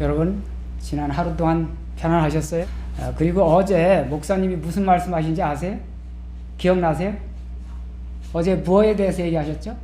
여러분 지난 하루 동안 편안하셨어요? 그리고 어제 목사님이 무슨 말씀하신지 아세요? 기억나세요? 어제 무엇에 대해서 얘기하셨죠?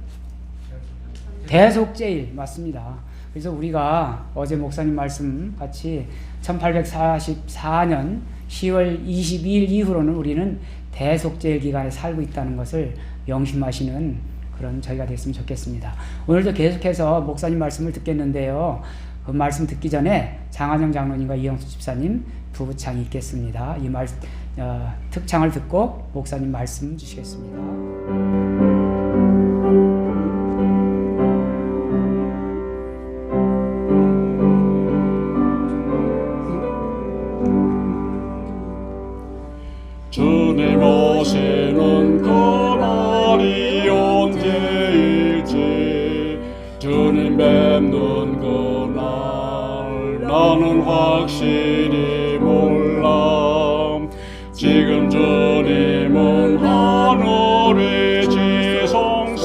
대속죄일 맞습니다. 그래서 우리가 어제 목사님 말씀 같이 1844년 10월 22일 이후로는 우리는 대속죄일 기간에 살고 있다는 것을 명심하시는 그런 저희가 됐으면 좋겠습니다. 오늘도 계속해서 목사님 말씀을 듣겠는데요. 그 말씀 듣기 전에 장한영 장로님과 이영수 집사님 부부창이 있겠습니다. 이 특창을 듣고 목사님 말씀 주시겠습니다. 주님 오시는 그날이 언제일지 주님 뵙는 그날 나는 확실히 몰라. 지금 주님은 하늘의 지성소에서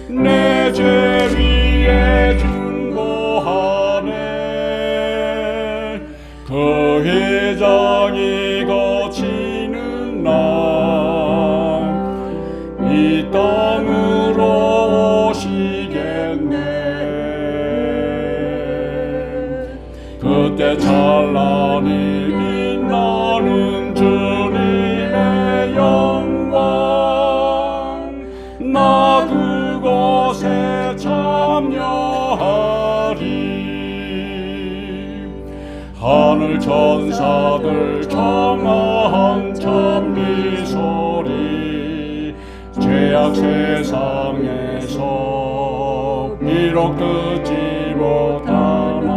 내 죄 위에 중보하네. 그 회장이 거치는 날 이 땅으로 오시겠네. 그때 찬란히 빛나는 주님의 영광 나 그곳에 참여하리. 하늘 천사들 청아한 찬미소리 죄악 세상에서 비록 듣지 못하나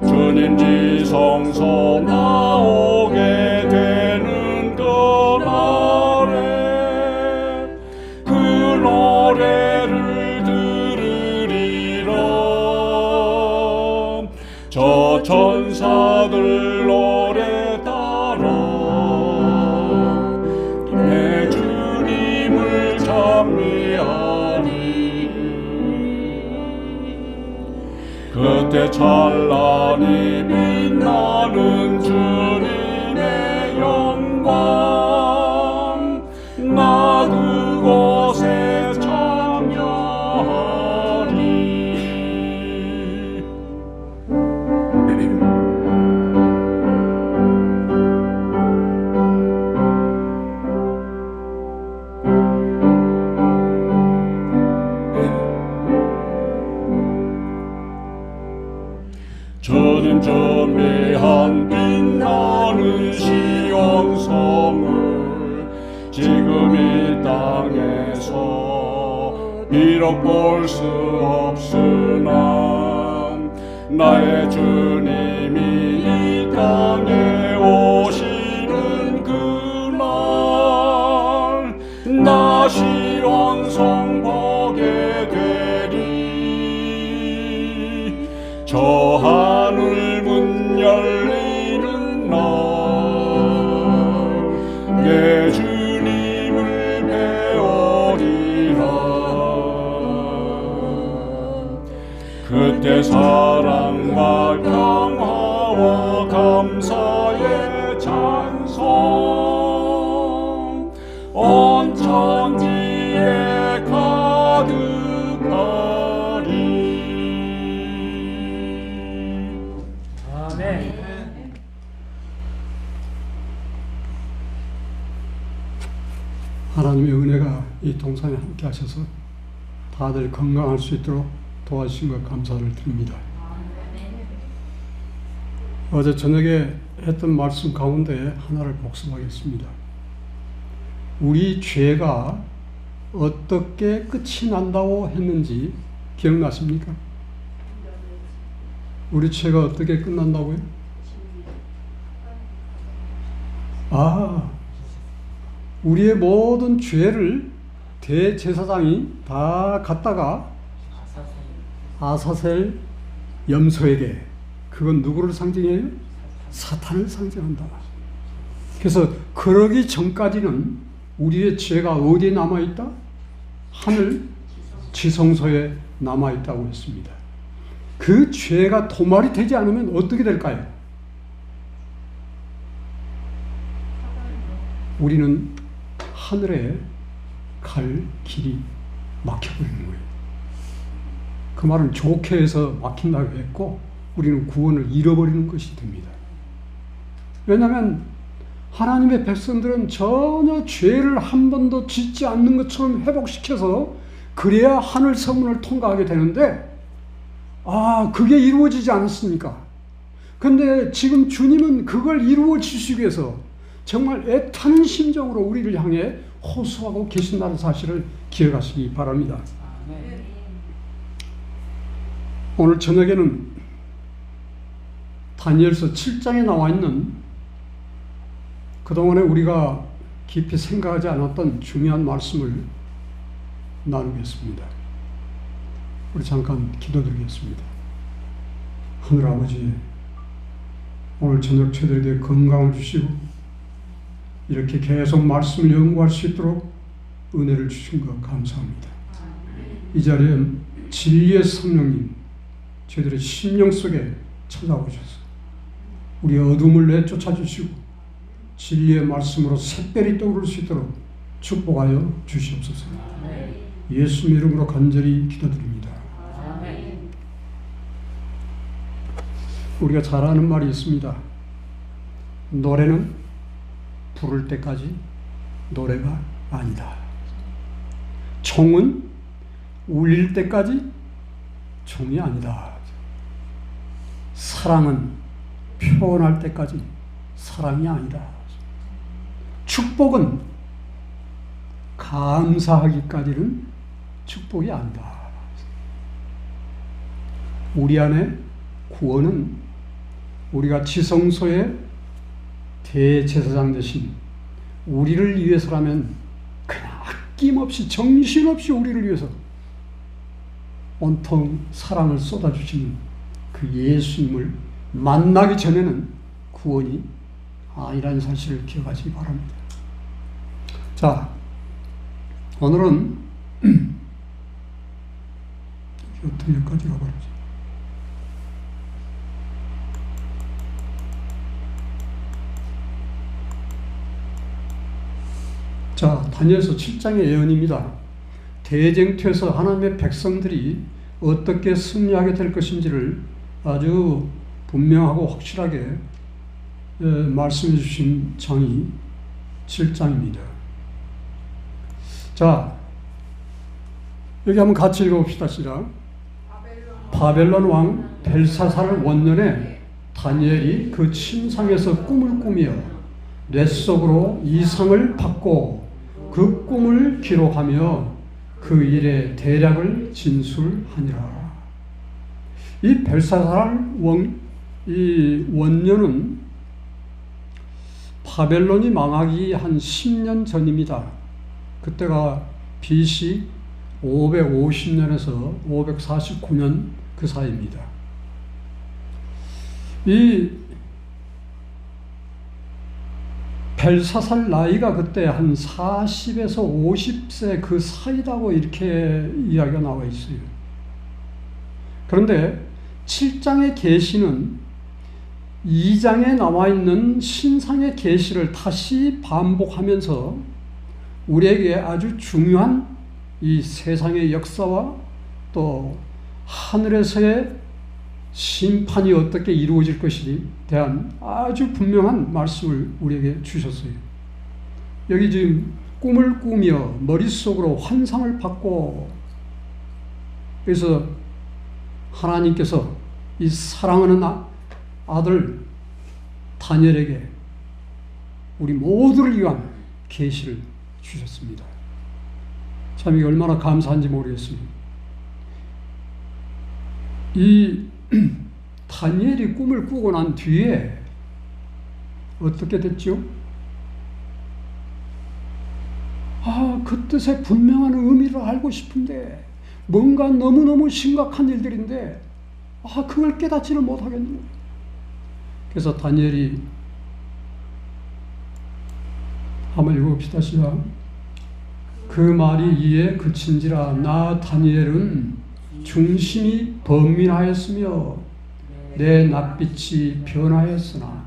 주님 지성소 나오게 되는 그날에 그 노래를 들으리라. 저 천사들 노래 따라 내 주님을 찬미하리. 그때 찬란히 빛나는 주님의 영광 나 그곳에 참여하리. 주님 준비한 빛나는 시온성을 지금 이 땅에서 비록 볼 수 없으나 나의 주님이 이 땅에 오시는 그날 나 시온성 보게 되리. 저 하늘 문 열리는 날 내 주님을 배우리라. 그때 사랑과 평화와 감사의 찬송 온 천지에 가득하리. 아멘. 하나님의 은혜가 이 동산에 함께 하셔서 다들 건강할 수 있도록 도와주신 것 감사를 드립니다. 어제 저녁에 했던 말씀 가운데 하나를 복습하겠습니다. 우리 죄가 어떻게 끝이 난다고 했는지 기억나십니까? 우리 죄가 어떻게 끝난다고요? 우리의 모든 죄를 대제사장이 다 갖다가 아사셀 염소에게, 그건 누구를 상징해요? 사탄을 상징한다. 그래서 그러기 전까지는 우리의 죄가 어디에 남아있다? 하늘 지성소에 남아있다고 했습니다. 그 죄가 도말이 되지 않으면 어떻게 될까요? 우리는 하늘에 갈 길이 막혀버리는 거예요. 그 말은 좋게 해서 막힌다고 했고 우리는 구원을 잃어버리는 것이 됩니다. 왜냐하면 하나님의 백성들은 전혀 죄를 한 번도 짓지 않는 것처럼 회복시켜서 그래야 하늘 서문을 통과하게 되는데 그게 이루어지지 않았습니까? 근데 지금 주님은 그걸 이루어 주시기 위해서 정말 애타는 심정으로 우리를 향해 호소하고 계신다는 사실을 기억하시기 바랍니다. 오늘 저녁에는 다니엘서 7장에 나와 있는 그동안에 우리가 깊이 생각하지 않았던 중요한 말씀을 나누겠습니다. 우리 잠깐 기도드리겠습니다. 하늘아버지, 오늘 저녁 저희들에게 건강을 주시고 이렇게 계속 말씀을 연구할 수 있도록 은혜를 주신 것 감사합니다. 이 자리에 진리의 성령님 저희들의 심령 속에 찾아오셔서 우리 어둠을 내쫓아 주시고 진리의 말씀으로 샛별이 떠오를 수 있도록 축복하여 주시옵소서. 예수님 이름으로 간절히 기도드립니다. 우리가 잘 아는 말이 있습니다. 노래는 부를 때까지 노래가 아니다. 총은 울릴 때까지 총이 아니다. 사랑은 표현할 때까지 사랑이 아니다. 축복은 감사하기까지는 축복이 아니다. 우리 안에 구원은 우리가 지성소의 대제사장 대신 우리를 위해서라면 그냥 아낌없이 정신없이 우리를 위해서 온통 사랑을 쏟아주시는 그 예수님을 만나기 전에는 구원이 아니라는 사실을 기억하시기 바랍니다. 자, 오늘은 어떻게 여기까지 가버리지? 자, 다니엘서 7장의 예언입니다. 대쟁투에서 하나님의 백성들이 어떻게 승리하게 될 것인지를 아주 분명하고 확실하게 말씀해 주신 장이 7장입니다. 자, 여기 한번 같이 읽어봅시다. 시작. 바벨론 왕 벨사살 원년에 다니엘이 그 침상에서 꿈을 꾸며 뇌 속으로 이상을 받고 그 꿈을 기록하며 그 일의 대략을 진술하니라. 이 벨사살 이 원년은 바벨론이 망하기 한 10년 전입니다. 그때가 BC 550년에서 549년 그 사이입니다. 이 벨사살 나이가 그때 한 40에서 50세 그 사이라고 이렇게 이야기가 나와 있어요. 그런데 7장의 계시는 2장에 나와 있는 신상의 계시를 다시 반복하면서 우리에게 아주 중요한 이 세상의 역사와 또 하늘에서의 심판이 어떻게 이루어질 것에 대한 아주 분명한 말씀을 우리에게 주셨어요. 여기 지금 꿈을 꾸며 머릿속으로 환상을 받고, 그래서 하나님께서 이 사랑하는 아들 다니엘에게 우리 모두를 위한 계시를 주셨습니다. 참 이게 얼마나 감사한지 모르겠습니다. 이 다니엘이 꿈을 꾸고 난 뒤에 어떻게 됐죠? 그 뜻의 분명한 의미를 알고 싶은데 뭔가 너무너무 심각한 일들인데 그걸 깨닫지를 못하겠는 거예요. 그래서 다니엘이 한번 읽어봅시다. 시작. 그 말이 이에 그친지라 나 다니엘은 중심이 번민하였으며 내 낯빛이 변하였으나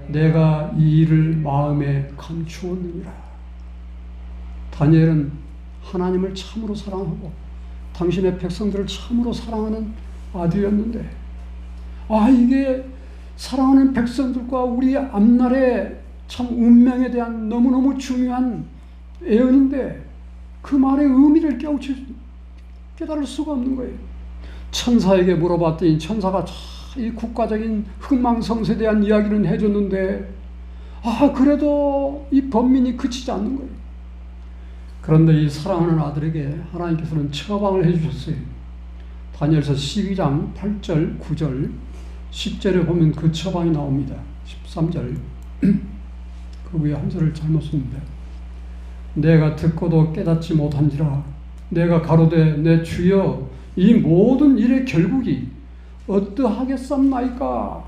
내가 이 일을 마음에 감추었느니라. 다니엘은 하나님을 참으로 사랑하고 당신의 백성들을 참으로 사랑하는 아들이었는데, 이게 사랑하는 백성들과 우리 앞날의 참 운명에 대한 너무너무 중요한 예언인데 그 말의 의미를 깨달을 수가 없는 거예요. 천사에게 물어봤더니 천사가 이 국가적인 흥망성쇠에 대한 이야기는 해줬는데 그래도 이 번민이 그치지 않는 거예요. 그런데 이 사랑하는 아들에게 하나님께서는 처방을 해주셨어요. 다니엘서 12장 8절 9절 10절에 보면 그 처방이 나옵니다. 13절 그 위에 한 절을 잘못 썼는데, 내가 듣고도 깨닫지 못한지라 내가 가로되 내 주여 이 모든 일의 결국이 어떠하겠습나이까.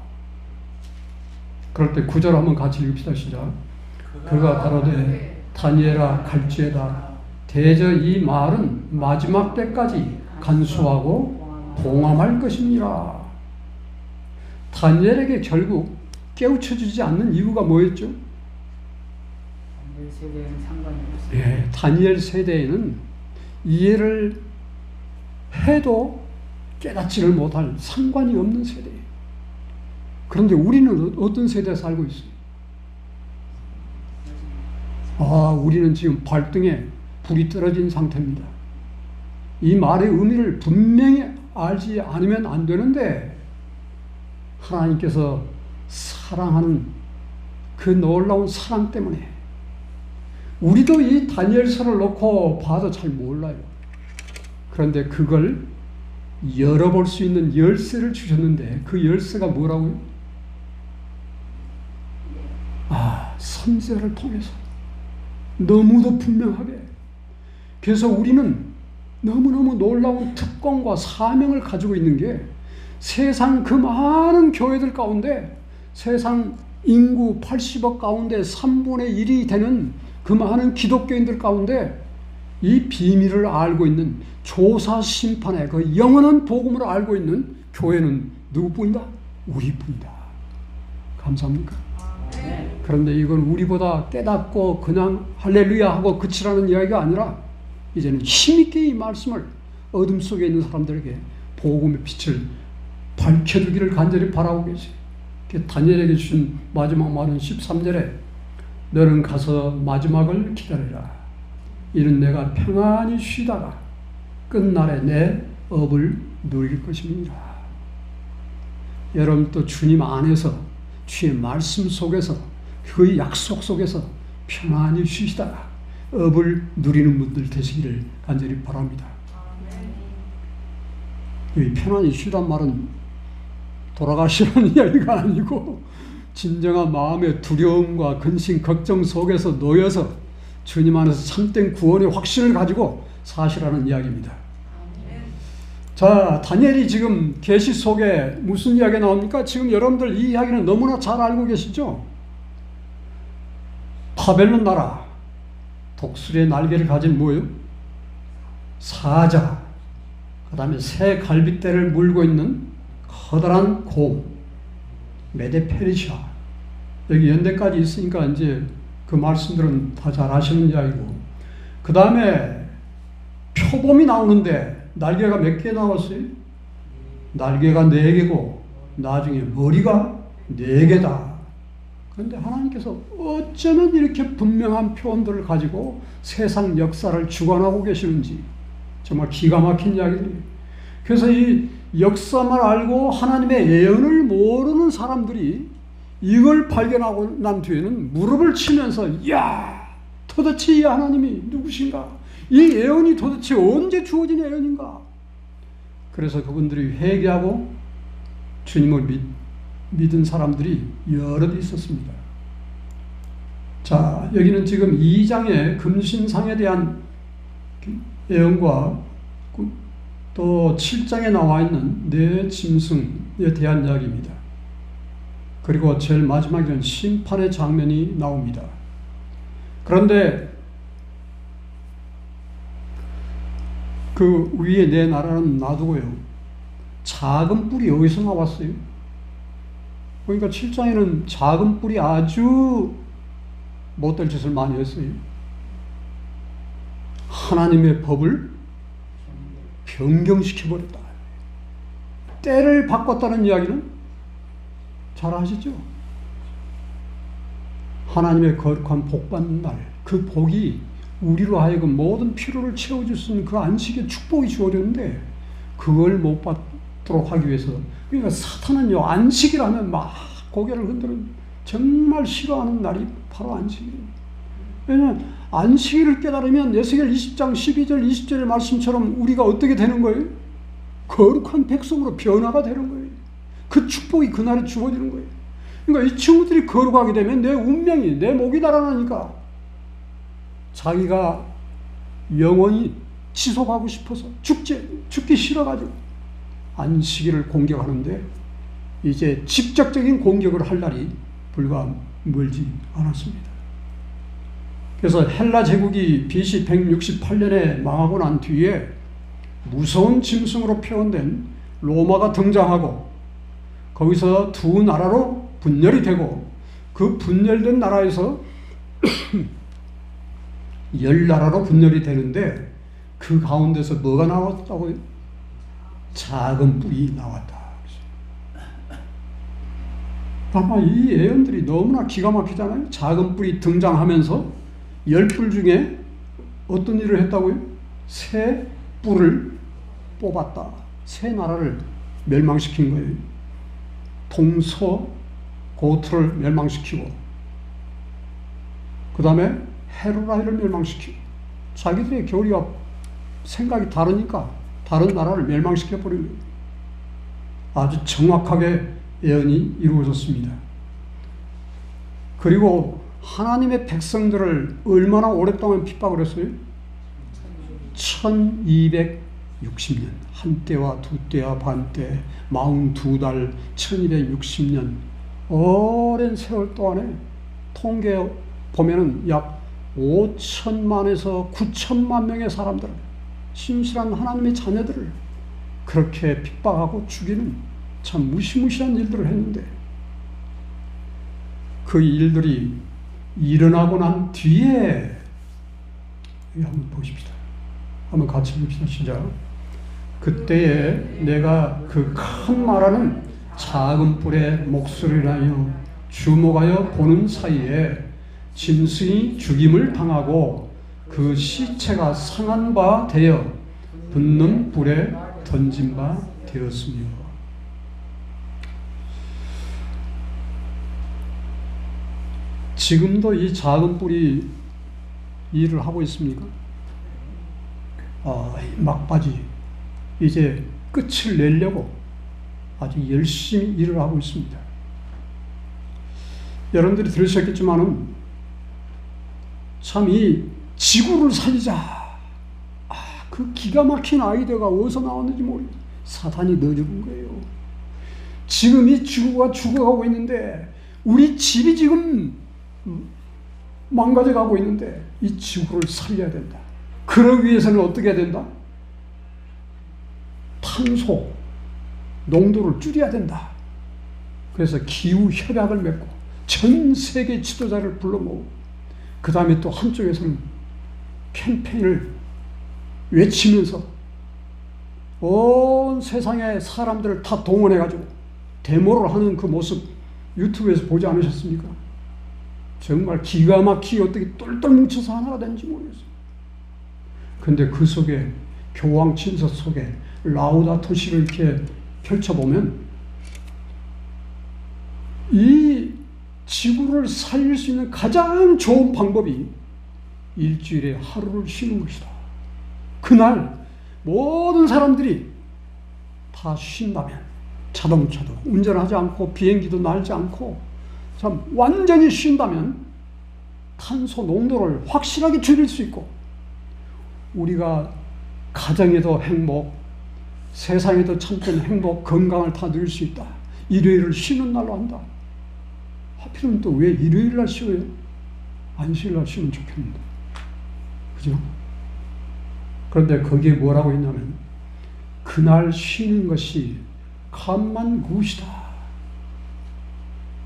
그럴 때 9절 한번 같이 읽읍시다. 시작. 그가 가로되 다니엘아 갈지에다 대저 이 말은 마지막 때까지 간수하고 봉함할 것이니라. 다니엘에게 결국 깨우쳐주지 않는 이유가 뭐였죠? 다니엘 세대에는 상관이 없어요. 다니엘 세대에는 이해를 해도 깨닫지를 못할 상관이 없는 세대예요. 그런데 우리는 어떤 세대에 살고 있어요? 우리는 지금 발등에 불이 떨어진 상태입니다. 이 말의 의미를 분명히 알지 않으면 안 되는데, 하나님께서 사랑하는 그 놀라운 사랑 때문에 우리도 이 다니엘서를 놓고 봐도 잘 몰라요. 그런데 그걸 열어볼 수 있는 열쇠를 주셨는데 그 열쇠가 뭐라고요? 선지자를 통해서 너무도 분명하게. 그래서 우리는 너무너무 놀라운 특권과 사명을 가지고 있는 게, 세상 그 많은 교회들 가운데, 세상 인구 80억 가운데 3분의 1이 되는 그 많은 기독교인들 가운데 이 비밀을 알고 있는, 조사 심판의 그 영원한 복음을 알고 있는 교회는 누구뿐이다? 우리뿐이다. 감사합니까? 그런데 이건 우리보다 깨닫고 그냥 할렐루야 하고 그치라는 이야기가 아니라, 이제는 힘있게 이 말씀을 어둠 속에 있는 사람들에게 복음의 빛을 밝혀주기를 간절히 바라고 계세요. 다니엘에게 주신 마지막 말은 13절에 너는 가서 마지막을 기다리라. 이는 내가 평안히 쉬다가 끝날에 내 업을 누릴 것입니다. 여러분 또 주님 안에서, 주의 말씀 속에서, 그 약속 속에서 평안히 쉬시다가 업을 누리는 분들 되시기를 간절히 바랍니다. 이 편안히 쉬란 말은 돌아가시라는 이야기가 아니고, 진정한 마음의 두려움과 근심, 걱정 속에서 놓여서 주님 안에서 참된 구원의 확신을 가지고 사시라는 이야기입니다. 자, 다니엘이 지금 계시 속에 무슨 이야기가 나옵니까? 지금 여러분들 이 이야기는 너무나 잘 알고 계시죠? 바벨론 나라, 독수리의 날개를 가진 뭐예요? 사자, 그 다음에 새 갈빗대를 물고 있는 커다란 곰, 메데 페르시아. 여기 연대까지 있으니까 이제 그 말씀들은 다 잘 아시는 이야기고, 그 다음에 표범이 나오는데 날개가 몇 개 나왔어요? 날개가 4개고 나중에 머리가 4개다. 그런데 하나님께서 어쩌면 이렇게 분명한 표현들을 가지고 세상 역사를 주관하고 계시는지 정말 기가 막힌 이야기들이에요. 그래서 이 역사만 알고 하나님의 예언을 모르는 사람들이 이걸 발견하고 난 뒤에는 무릎을 치면서, 이야, 도대체 이 하나님이 누구신가? 이 예언이 도대체 언제 주어진 예언인가? 그래서 그분들이 회개하고 주님을 믿은 사람들이 여럿 있었습니다. 자, 여기는 지금 2장의 금신상에 대한 예언과 또 7장에 나와 있는 네 짐승에 대한 이야기입니다. 그리고 제일 마지막에는 심판의 장면이 나옵니다. 그런데 그 위에 내 나라는 놔두고요. 작은 뿔이 어디서 나왔어요? 그러니까 7장에는 작은 뿔이 아주 못될 짓을 많이 했어요. 하나님의 법을 변경시켜버렸다. 때를 바꿨다는 이야기는 잘 아시죠? 하나님의 거룩한 복 받는 날, 그 복이 우리로 하여금 모든 필요를 채워줄 수 있는 그 안식의 축복이 주어졌는데 그걸 못 받도록 하기 위해서, 그러니까 사탄은요, 안식이라면 막 고개를 흔드는, 정말 싫어하는 날이 바로 안식일이에요. 왜냐하면 안식일을 깨달으면 에스겔 20장 12절 20절의 말씀처럼 우리가 어떻게 되는 거예요? 거룩한 백성으로 변화가 되는 거예요. 그 축복이 그날에 주어지는 거예요. 그러니까 이 친구들이 거룩하게 되면 내 운명이, 내 목이 달아나니까 자기가 영원히 지속하고 싶어서 죽기 싫어가지고 안식일을 공격하는데, 이제 직접적인 공격을 할 날이 불과 멀지 않았습니다. 그래서 헬라 제국이 BC 168년에 망하고 난 뒤에 무서운 짐승으로 표현된 로마가 등장하고, 거기서 두 나라로 분열이 되고, 그 분열된 나라에서 10나라로 분열이 되는데, 그 가운데서 뭐가 나왔다고요? 작은 뿔이 나왔다. 아마 이 예언들이 너무나 기가 막히잖아요. 작은 뿔이 등장하면서 10뿔 중에 어떤 일을 했다고요? 새 뿔을 뽑았다. 새 나라를 멸망시킨 거예요. 동서 고트를 멸망시키고, 그 다음에 헤로라이를 멸망시키고, 자기들의 교리와 생각이 다르니까 다른 나라를 멸망시켜버린 거예요. 아주 정확하게 예언이 이루어졌습니다. 그리고 하나님의 백성들을 얼마나 오랫동안 핍박을 했어요? 1260년. 한때와 두때와 반때, 42달, 1260년. 오랜 세월 동안에 통계 보면은 약 5천만에서 9천만 명의 사람들, 신실한 하나님의 자녀들을 그렇게 핍박하고 죽이는 참 무시무시한 일들을 했는데, 그 일들이 일어나고 난 뒤에, 여기 한번 보십시다. 한번 같이 봅시다. 시작. 그때에 내가 그 큰 말하는 작은 뿔의 목소리를 하여 주목하여 보는 사이에 짐승이 죽임을 당하고 그 시체가 상한 바 되어 붙는 불에 던진 바 되었으며. 지금도 이 작은 뿔이 일을 하고 있습니까? 막바지 이제 끝을 내려고 아주 열심히 일을 하고 있습니다. 여러분들이 들으셨겠지만은 참 이 지구를 살리자, 그 기가 막힌 아이디어가 어디서 나왔는지 모르겠어요. 사탄이 넣어준 거예요. 지금 이 지구가 죽어가고 있는데, 우리 집이 지금 망가져가고 있는데 이 지구를 살려야 된다. 그러기 위해서는 어떻게 해야 된다? 탄소 농도를 줄여야 된다. 그래서 기후 협약을 맺고 전 세계 지도자를 불러 모으고, 그 다음에 또 한쪽에서는 캠페인을 외치면서 온 세상의 사람들을 다 동원해가지고 데모를 하는 그 모습 유튜브에서 보지 않으셨습니까? 정말 기가 막히게 어떻게 똘똘 뭉쳐서 하나가 되는지 모르겠어요. 근데 그 속에 교황 친서 속에 라우다토 시를 이렇게 펼쳐보면 이 지구를 살릴 수 있는 가장 좋은 방법이 일주일에 하루를 쉬는 것이다. 그날 모든 사람들이 다 쉰다면, 자동차도 운전하지 않고 비행기도 날지 않고 참 완전히 쉰다면 탄소 농도를 확실하게 줄일 수 있고, 우리가 가정에도 행복, 세상에도 참된 행복, 건강을 다 누릴 수 있다. 일요일을 쉬는 날로 한다. 하필이면 또 왜 일요일 날 쉬어요? 안식일 날 쉬면 좋겠는데, 그죠? 그런데 거기에 뭐라고 있냐면 그날 쉬는 것이 감만굿이다.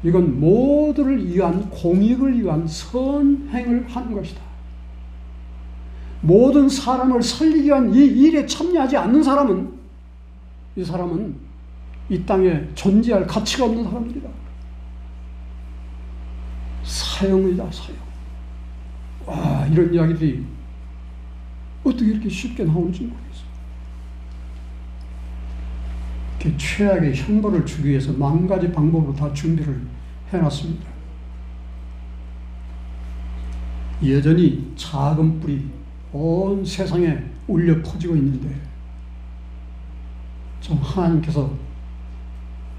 이건 모두를 위한 공익을 위한 선행을 하는 것이다. 모든 사람을 살리기 위한 이 일에 참여하지 않는 사람은 이 사람은 이 땅에 존재할 가치가 없는 사람들이다. 사형이다, 사형. 와, 이런 이야기들이 어떻게 이렇게 쉽게 나오는지 모르겠어요. 이렇게 최악의 형벌을 주기 위해서 만 가지 방법으로 다 준비를 해놨습니다. 여전히 작은 뿔이 온 세상에 울려 퍼지고 있는데 좀 하나님께서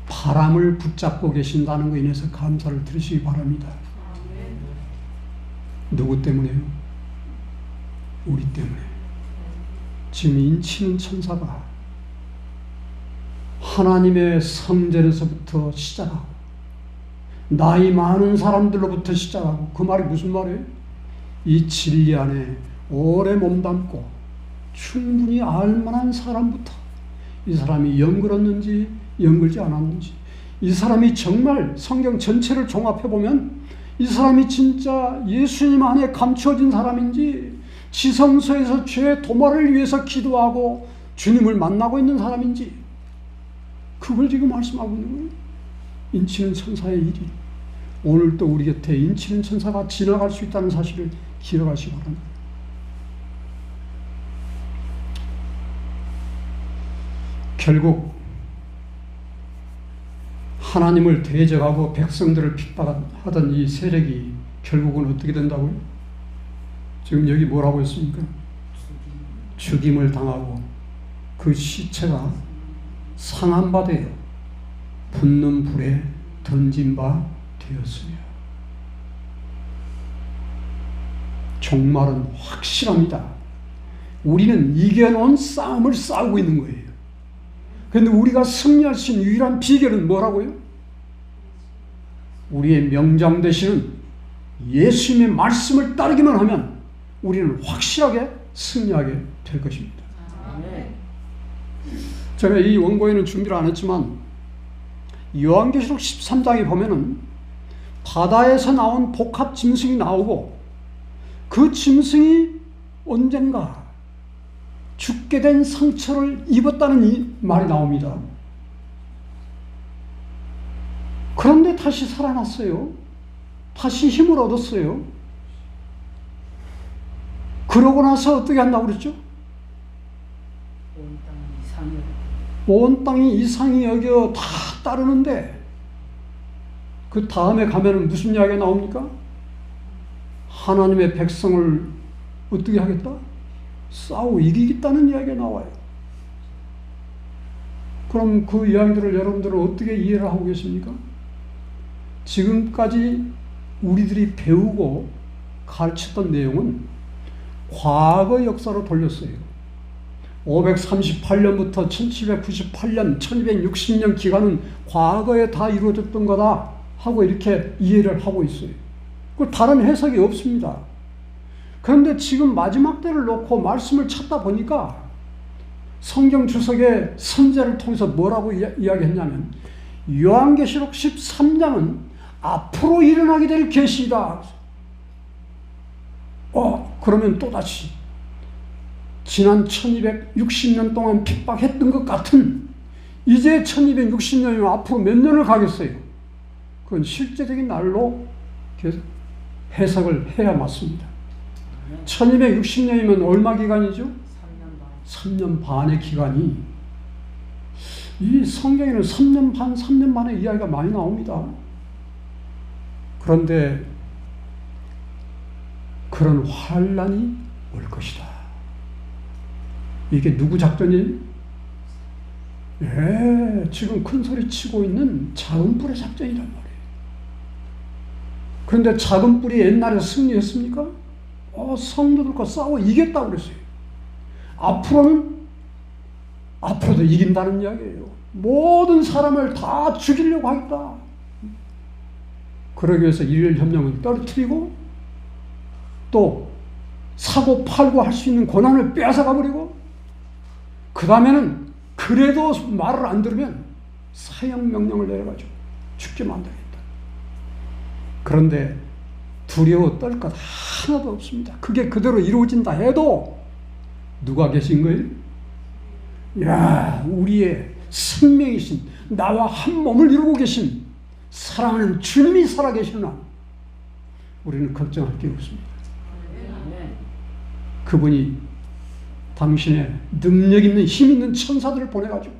바람을 붙잡고 계신다는 것에 인해서 감사를 드리시기 바랍니다. 누구 때문에요? 우리 때문에. 지금 인치는 천사가 하나님의 성전에서부터 시작하고 나이 많은 사람들로부터 시작하고, 그 말이 무슨 말이에요? 이 진리 안에 오래 몸담고 충분히 알만한 사람부터, 이 사람이 연글었는지 연글지 않았는지, 이 사람이 정말 성경 전체를 종합해보면 이 사람이 진짜 예수님 안에 감추어진 사람인지, 지성소에서 죄 도말을 위해서 기도하고 주님을 만나고 있는 사람인지, 그걸 지금 말씀하고 있는 거예요. 인치는 천사의 일이 오늘 또 우리 곁에 인치는 천사가 지나갈 수 있다는 사실을 기억하시기 바랍니다. 결국 하나님을 대적하고 백성들을 핍박하던 이 세력이 결국은 어떻게 된다고요? 지금 여기 뭐라고 했습니까? 죽임을 당하고 그 시체가 상한 바 되어 붙는 불에 던진 바 되었으며. 종말은 확실합니다. 우리는 이겨놓은 싸움을 싸우고 있는 거예요. 그런데 우리가 승리할 수 있는 유일한 비결은 뭐라고요? 우리의 명장 되시는 예수님의 말씀을 따르기만 하면 우리는 확실하게 승리하게 될 것입니다. 제가 이 원고에는 준비를 안 했지만 요한계시록 13장에 보면은 바다에서 나온 복합 짐승이 나오고 그 짐승이 언젠가 죽게 된 상처를 입었다는 이 말이 나옵니다. 그런데 다시 살아났어요. 다시 힘을 얻었어요. 그러고 나서 어떻게 한다고 그랬죠? 온 땅이 이상히 여겨 다 따르는데, 그 다음에 가면은 무슨 이야기가 나옵니까? 하나님의 백성을 어떻게 하겠다? 싸워 이기겠다는 이야기가 나와요. 그럼 그 이야기들을 여러분들은 어떻게 이해를 하고 계십니까? 지금까지 우리들이 배우고 가르쳤던 내용은 과거 역사로 돌렸어요. 538년부터 1798년, 1260년 기간은 과거에 다 이루어졌던 거다 하고 이렇게 이해를 하고 있어요. 그 다른 해석이 없습니다. 그런데 지금 마지막 때를 놓고 말씀을 찾다 보니까 성경 주석의 선제를 통해서 뭐라고 이야기했냐면, 요한계시록 13장은 앞으로 일어나게 될 계시다. 그러면 또다시 지난 1260년 동안 핍박했던 것 같은, 이제 1260년이면 앞으로 몇 년을 가겠어요? 그건 실제적인 날로 해석을 해야 맞습니다. 1260년이면 얼마 기간이죠? 3년 반의 기간이, 이 성경에는 3년 반, 3년 반의 이야기가 많이 나옵니다. 그런데 그런 환란이 올 것이다. 이게 누구 작전이에요? 지금 큰 소리 치고 있는 작은 뿔의 작전이란 말이에요. 그런데 작은 뿔이 옛날에 승리했습니까? 성도들과 싸워 이겼다고 그랬어요. 앞으로도 이긴다는 이야기예요. 모든 사람을 다 죽이려고 하겠다. 그러기 위해서 일일 협령을 떨어뜨리고 또 사고 팔고 할 수 있는 권한을 빼앗아가 버리고, 그 다음에는 그래도 말을 안 들으면 사형 명령을 내려가지고 죽게 만들겠다. 그런데 두려워 떨 것 하나도 없습니다. 그게 그대로 이루어진다 해도 누가 계신 거예요? 야, 우리의 생명이신, 나와 한 몸을 이루고 계신 사랑하는 주님이 살아계시나 우리는 걱정할 게 없습니다. 그분이 당신의 능력 있는 힘 있는 천사들을 보내가지고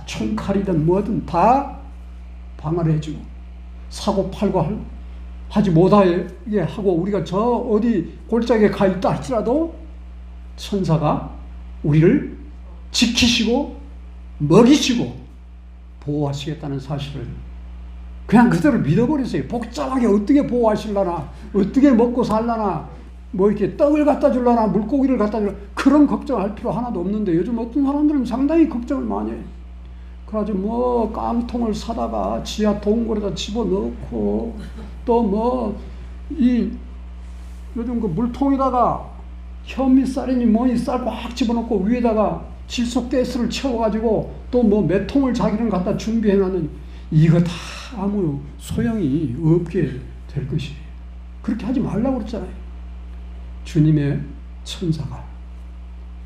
총칼이든 뭐든 다 방어를 해주고, 사고 팔고 하지 못하게 하고, 우리가 저 어디 골짜기에 가 있다 할지라도 천사가 우리를 지키시고 먹이시고 보호하시겠다는 사실을 그냥 그대로 믿어버리세요. 복잡하게 어떻게 보호하실라나, 어떻게 먹고 살라나, 뭐 이렇게 떡을 갖다 줄라나, 물고기를 갖다 줄라나, 그런 걱정할 필요 하나도 없는데 요즘 어떤 사람들은 상당히 걱정을 많이 해요. 그래가지고 뭐 깡통을 사다가 지하 동굴에다 집어넣고, 또 뭐 요즘 그 물통에다가 현미쌀이니 뭐니 쌀 꽉 집어넣고 위에다가 질소가스를 채워가지고 또 뭐 몇 통을 자기는 갖다 준비해놨는, 이거 다 아무 소용이 없게 될 것이에요. 그렇게 하지 말라고 그랬잖아요. 주님의 천사가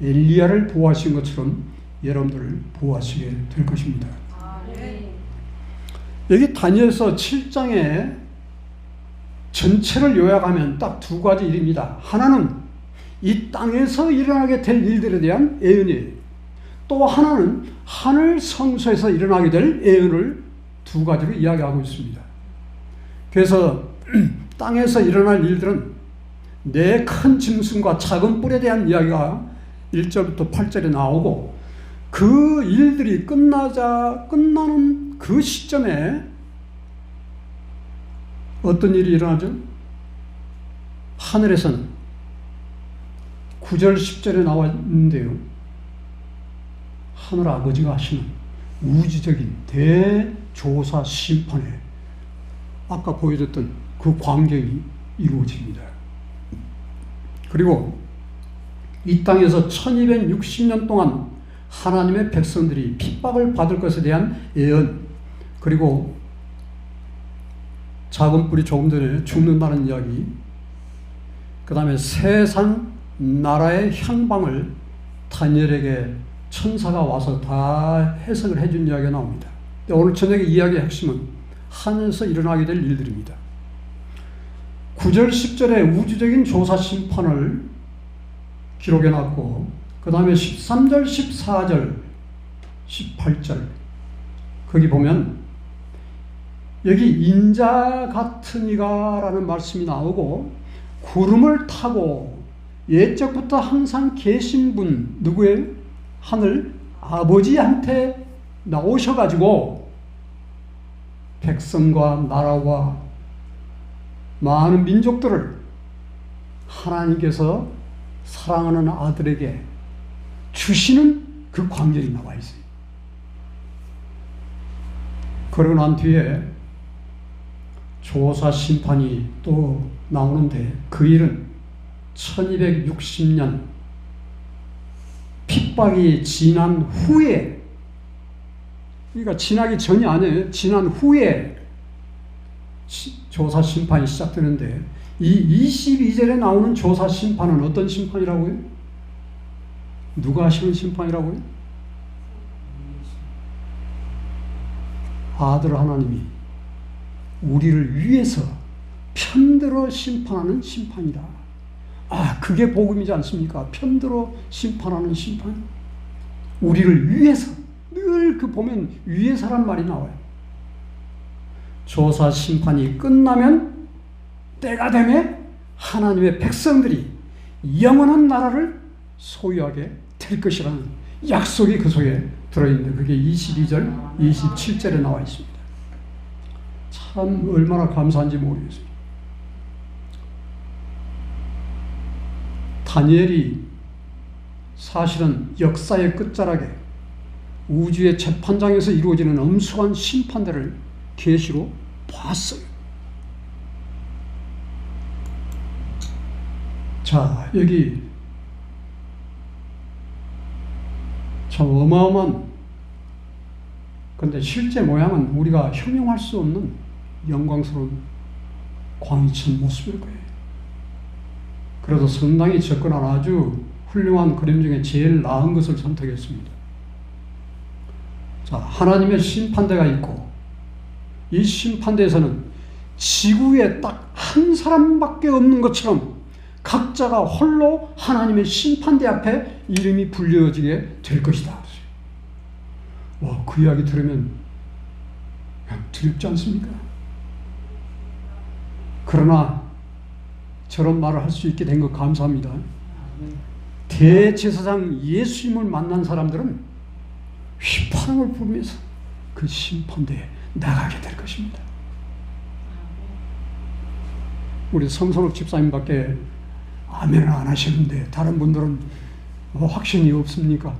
엘리야를 보호하신 것처럼 여러분들을 보호하시게 될 것입니다. 여기 다니엘서 7장에 전체를 요약하면 딱 두 가지 일입니다. 하나는 이 땅에서 일어나게 될 일들에 대한 예언이에요. 또 하나는 하늘 성소에서 일어나게 될 예언을 두 가지로 이야기하고 있습니다. 그래서 땅에서 일어날 일들은 내 큰 짐승과 작은 뿔에 대한 이야기가 1절부터 8절에 나오고, 그 일들이 끝나는 그 시점에 어떤 일이 일어나죠? 하늘에서는 9절 10절에 나와 있는데요, 하늘 아버지가 하시는 우주적인 대조사 심판에 아까 보여줬던 그 광경이 이루어집니다. 그리고 이 땅에서 1260년 동안 하나님의 백성들이 핍박을 받을 것에 대한 예언, 그리고 작은 뿔이 조금 전에 죽는다는 이야기, 그 다음에 세상 나라의 향방을 다니엘에게 천사가 와서 다 해석을 해준 이야기가 나옵니다. 오늘 저녁의 이야기의 핵심은 하늘에서 일어나게 될 일들입니다. 9절 10절에 우주적인 조사 심판을 기록해놨고, 그 다음에 13절 14절 18절 거기 보면 여기 인자 같은 이가 라는 말씀이 나오고, 구름을 타고 옛적부터 항상 계신 분 누구예요? 하늘 아버지한테 나오셔가지고 백성과 나라와 많은 민족들을 하나님께서 사랑하는 아들에게 주시는 그 광경이 나와 있어요. 그러고 난 뒤에 조사 심판이 또 나오는데, 그 일은 1260년 핍박이 지난 후에, 그러니까 지나기 전이 아니에요. 지난 후에 조사 심판이 시작되는데, 이 22절에 나오는 조사 심판은 어떤 심판이라고요? 누가 하시는 심판이라고요? 아들 하나님이 우리를 위해서 편들어 심판하는 심판이다. 아, 그게 복음이지 않습니까? 편들어 심판하는 심판. 우리를 위해서, 늘 그 보면 위해서란 말이 나와요. 조사 심판이 끝나면 때가 되면 하나님의 백성들이 영원한 나라를 소유하게 될 것이라는 약속이 그 속에 들어있는데, 그게 22절, 27절에 나와 있습니다. 참 얼마나 감사한지 모르겠습니다. 다니엘이 사실은 역사의 끝자락에 우주의 재판장에서 이루어지는 엄숙한 심판대를 계시로 봤어요. 자, 여기 참 어마어마한, 근데 실제 모양은 우리가 형용할 수 없는 영광스러운 광이천 모습일 거예요. 그래서 상당히 접근한 아주 훌륭한 그림 중에 제일 나은 것을 선택했습니다. 자, 하나님의 심판대가 있고, 이 심판대에서는 지구에 딱 한 사람밖에 없는 것처럼 각자가 홀로 하나님의 심판대 앞에 이름이 불려지게 될 것이다. 와, 그 이야기 들으면 두렵지 않습니까? 그러나 저런 말을 할 수 있게 된 것 감사합니다. 대제사장 예수님을 만난 사람들은 휘파람을 불면서 그 심판대에 나가게 될 것입니다. 우리 성선욱 집사님밖에 아멘을 안 하시는데 다른 분들은 확신이 없습니까?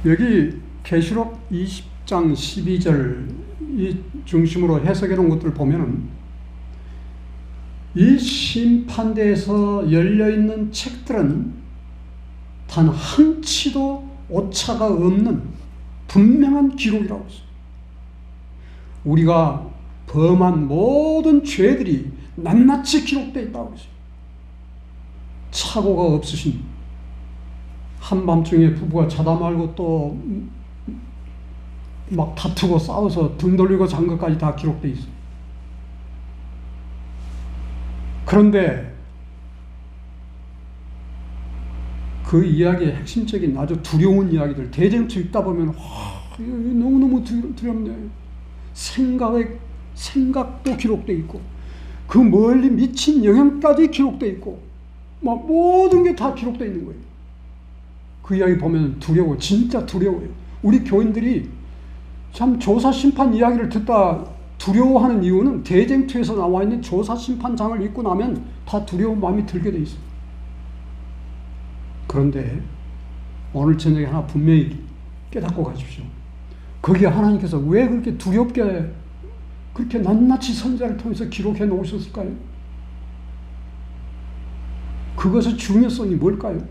여기 계시록 20장 12절 이 중심으로 해석해 놓은 것들을 보면은 이 심판대에서 열려있는 책들은 단 한 치도 오차가 없는 분명한 기록이라고 했어요. 우리가 범한 모든 죄들이 낱낱이 기록되어 있다고 했어요. 착오가 없으신, 한밤중에 부부가 자다 말고 또 막 다투고 싸워서 등 돌리고 잔 것까지 다 기록되어 있어요. 그런데 그 이야기의 핵심적인 아주 두려운 이야기들, 대쟁투 읽다 보면 너무너무 두렵네. 생각도 기록되어 있고, 그 멀리 미친 영향까지 기록되어 있고, 막 모든 게 다 기록되어 있는 거예요. 그 이야기 보면 두려워, 진짜 두려워요. 우리 교인들이 참 조사 심판 이야기를 듣다 두려워하는 이유는 대쟁투에서 나와 있는 조사 심판장을 읽고 나면 다 두려운 마음이 들게 돼 있어요. 그런데 오늘 저녁에 하나 분명히 깨닫고 가십시오. 거기에 하나님께서 왜 그렇게 두렵게 그렇게 낱낱이 선지자를 통해서 기록해 놓으셨을까요? 그것의 중요성이 뭘까요?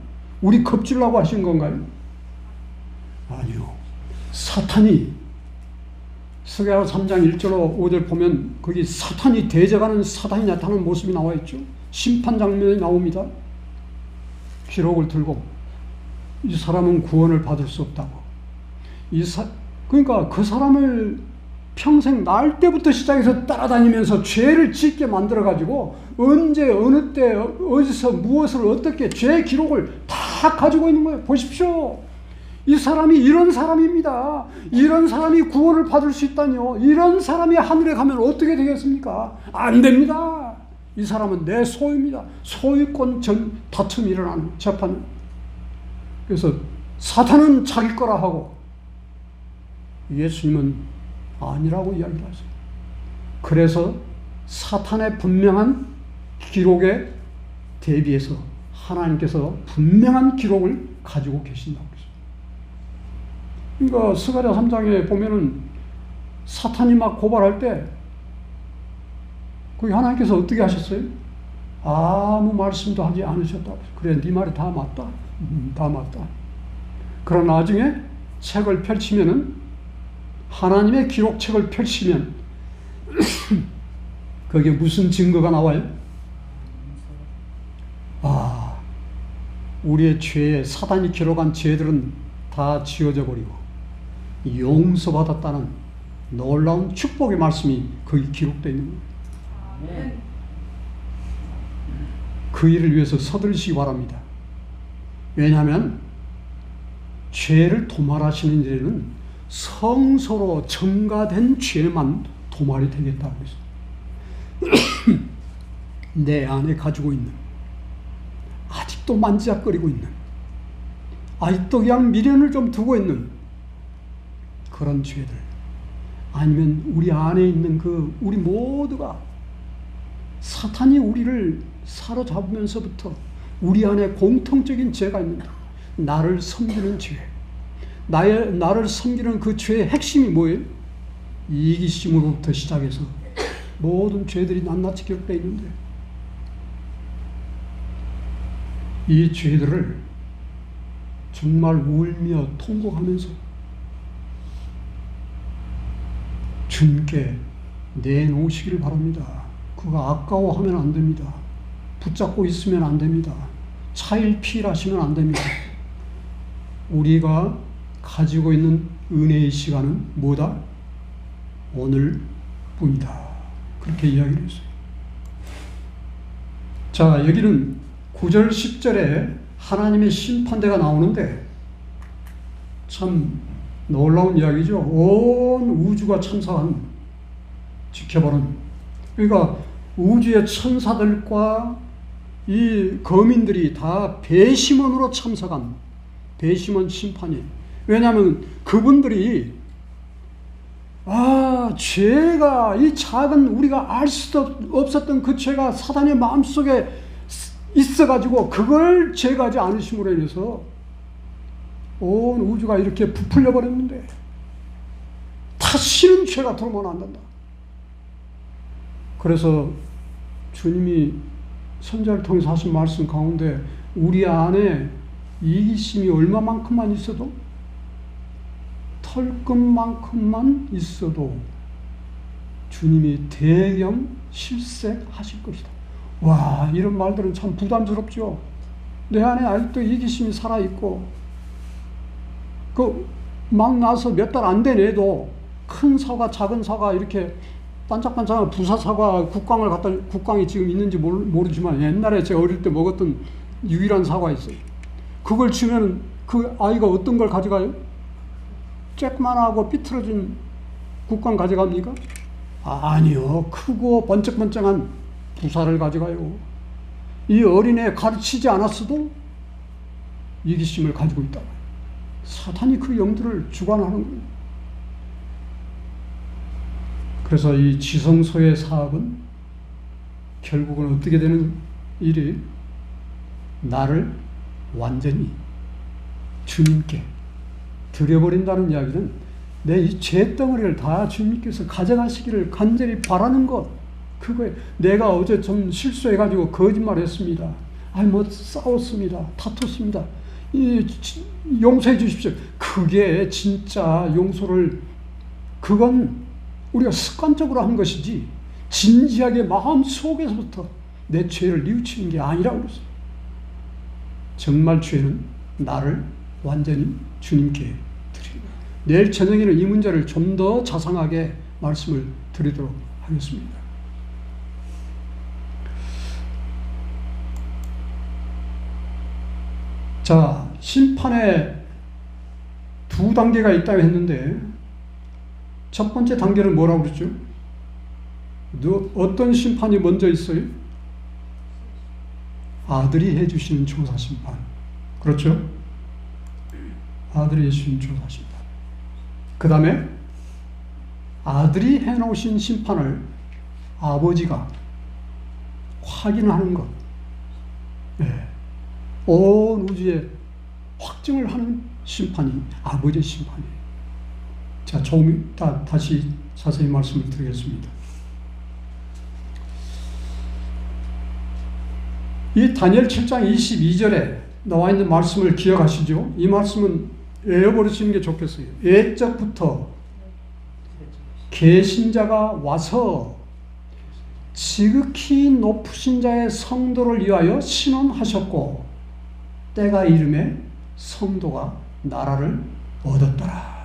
우리 겁주려고 하신 건가요? 아니요. 사탄이 스가랴 3장 1절로 5절 보면 거기 사탄이 대적하는 사탄이 나타나는 모습이 나와 있죠. 심판 장면이 나옵니다. 기록을 들고 이 사람은 구원을 받을 수 없다고. 그러니까 그 사람을 평생 날 때부터 시작해서 따라다니면서 죄를 짓게 만들어가지고 언제 어느 때 어디서 무엇을 어떻게 죄 기록을 다 가지고 있는 거예요. 보십시오. 이 사람이 이런 사람입니다. 이런 사람이 구원을 받을 수 있다뇨. 이런 사람이 하늘에 가면 어떻게 되겠습니까? 안 됩니다. 이 사람은 내 소유입니다. 소유권 다툼이 일어나는 재판. 그래서 사탄은 자기 거라 하고 예수님은 아니라고 이야기를 하세요. 그래서 사탄의 분명한 기록에 대비해서 하나님께서 분명한 기록을 가지고 계신다고 했어요. 그러니까 스가랴 3장에 보면은 사탄이 막 고발할 때 거기 하나님께서 어떻게 하셨어요? 아무 말씀도 하지 않으셨다고. 그래, 네 말이 다 맞다. 다 맞다. 그러나 나중에 책을 펼치면은 하나님의 기록책을 펼치면 거기에 무슨 증거가 나와요? 우리의 죄에 사단이 기록한 죄들은 다 지워져 버리고 용서받았다는 놀라운 축복의 말씀이 거기 기록되어 있는 거예요. 그 일을 위해서 서두르시기 바랍니다. 왜냐하면 죄를 도말하시는 일에는 성소로 첨가된 죄만 도말이 되겠다고 했어요. 내 안에 가지고 있는, 아직도 만지작거리고 있는, 아직도 그냥 미련을 좀 두고 있는 그런 죄들, 아니면 우리 안에 있는 우리 모두가 사탄이 우리를 사로잡으면서부터 우리 안에 공통적인 죄가 있는다. 나를 섬기는 죄. 나를 섬기는 그 죄의 핵심이 뭐예요? 이기심으로부터 시작해서 모든 죄들이 낱낱이 기록되어 있는데 이 죄들을 정말 울며 통곡하면서 주님께 내놓으시기를 바랍니다. 그가 아까워하면 안 됩니다. 붙잡고 있으면 안 됩니다. 차일피일하시면 안 됩니다. 우리가 가지고 있는 은혜의 시간은 뭐다? 오늘뿐이다. 그렇게 이야기를 했어요. 자, 여기는 9절 10절에 하나님의 심판대가 나오는데 참 놀라운 이야기죠. 온 우주가 참사한 지켜보는, 그러니까 우주의 천사들과 이 거민들이 다 배심원으로 참석한 배심원 심판이. 왜냐하면 그분들이 죄가, 이 작은 우리가 알 수도 없었던 그 죄가 사단의 마음속에 있어가지고 그걸 제거하지 않으심으로 인해서 온 우주가 이렇게 부풀려 버렸는데 다시는 죄가 들어오면 안 된다. 그래서 주님이 선자를 통해서 하신 말씀 가운데 우리 안에 이기심이 얼마만큼만 있어도, 털끝만큼만 있어도 주님이 대경 실색하실 것이다. 와, 이런 말들은 참 부담스럽죠. 내 안에 아직도 이기심이 살아있고 막 나서 몇 달 안 된 애도 큰 사과 작은 사과 이렇게 반짝반짝한 부사 사과 국광이 지금 있는지 모르지만 옛날에 제가 어릴 때 먹었던 유일한 사과 있어요. 그걸 주면 그 아이가 어떤 걸 가져가요? 쬐끄만하고 삐뚤어진 국광 가져갑니까? 아니요. 크고 번쩍번쩍한 부사를 가져가요. 이 어린애 가르치지 않았어도 이기심을 가지고 있다. 사탄이 그 영들을 주관하는 거예요. 그래서 이 지성소의 사업은 결국은 어떻게 되는 일이, 나를 완전히 주님께 드려버린다는 이야기는 내 이 죄덩어리를 다 주님께서 가져가시기를 간절히 바라는 것, 그거에 내가 어제 좀 실수해가지고 거짓말했습니다. 싸웠습니다. 다퉜습니다. 용서해 주십시오. 그게 진짜 용서를, 그건 우리가 습관적으로 한 것이지 진지하게 마음 속에서부터 내 죄를 뉘우치는 게 아니라고 그랬어요. 정말 죄는 나를 완전히 주님께 드리는 거예요. 내일 저녁에는 이 문제를 좀 더 자상하게 말씀을 드리도록 하겠습니다. 자, 심판에 두 단계가 있다고 했는데 첫 번째 단계는 뭐라고 그랬죠? 어떤 심판이 먼저 있어요? 아들이 해주시는 조사심판. 그렇죠? 아들이 해주시는 조사심판. 그 다음에 아들이 해놓으신 심판을 아버지가 확인하는 것. 네. 온 우주에 확증을 하는 심판이 아버지의 심판이에요. 자, 조금 이따 다시 자세히 말씀을 드리겠습니다. 이 다니엘 7장 22절에 나와 있는 말씀을 기억하시죠? 이 말씀은 외워버리시는 게 좋겠어요. 옛적부터 계신 자가 와서 지극히 높으신 자의 성도를 위하여 신원하셨고 때가 이름에 성도가 나라를 얻었더라.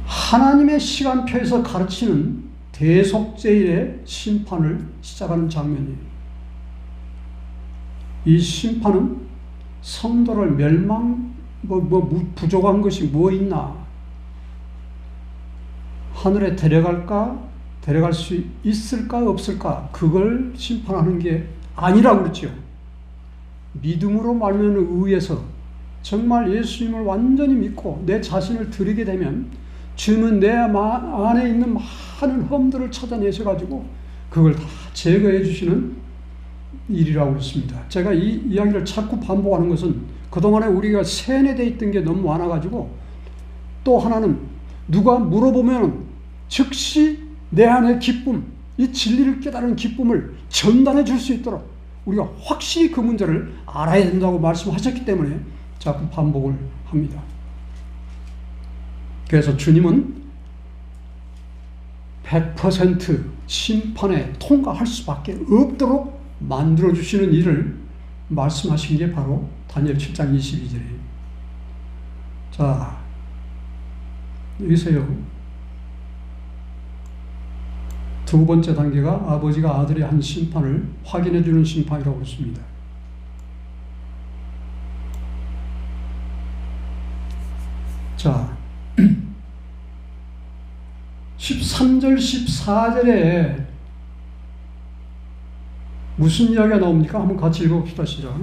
하나님의 시간표에서 가르치는 대속죄일의 심판을 시작하는 장면이에요. 이 심판은 성도를 부족한 것이 뭐 있나? 하늘에 데려갈 수 있을까 없을까? 그걸 심판하는 게 아니라고 그랬죠. 믿음으로 말미암는 의에서 정말 예수님을 완전히 믿고 내 자신을 드리게 되면 주는 내 안에 있는 많은 험들을 찾아내셔가지고 그걸 다 제거해 주시는 일이라고 했습니다. 제가 이 이야기를 자꾸 반복하는 것은 그동안에 우리가 세뇌되어 있던 게 너무 많아가지고, 또 하나는 누가 물어보면 즉시 내 안의 기쁨, 이 진리를 깨달은 기쁨을 전달해 줄 수 있도록 우리가 확실히 그 문제를 알아야 된다고 말씀하셨기 때문에 자꾸 반복을 합니다. 그래서 주님은 100% 심판에 통과할 수밖에 없도록 만들어주시는 일을 말씀하신 게 바로 다니엘 7장 22절이에요. 자, 여기서요. 두 번째 단계가 아버지가 아들의 한 심판을 확인해 주는 심판이라고 했습니다. 자, 13절, 14절에 무슨 이야기가 나옵니까? 한번 같이 읽어봅시다. 시작.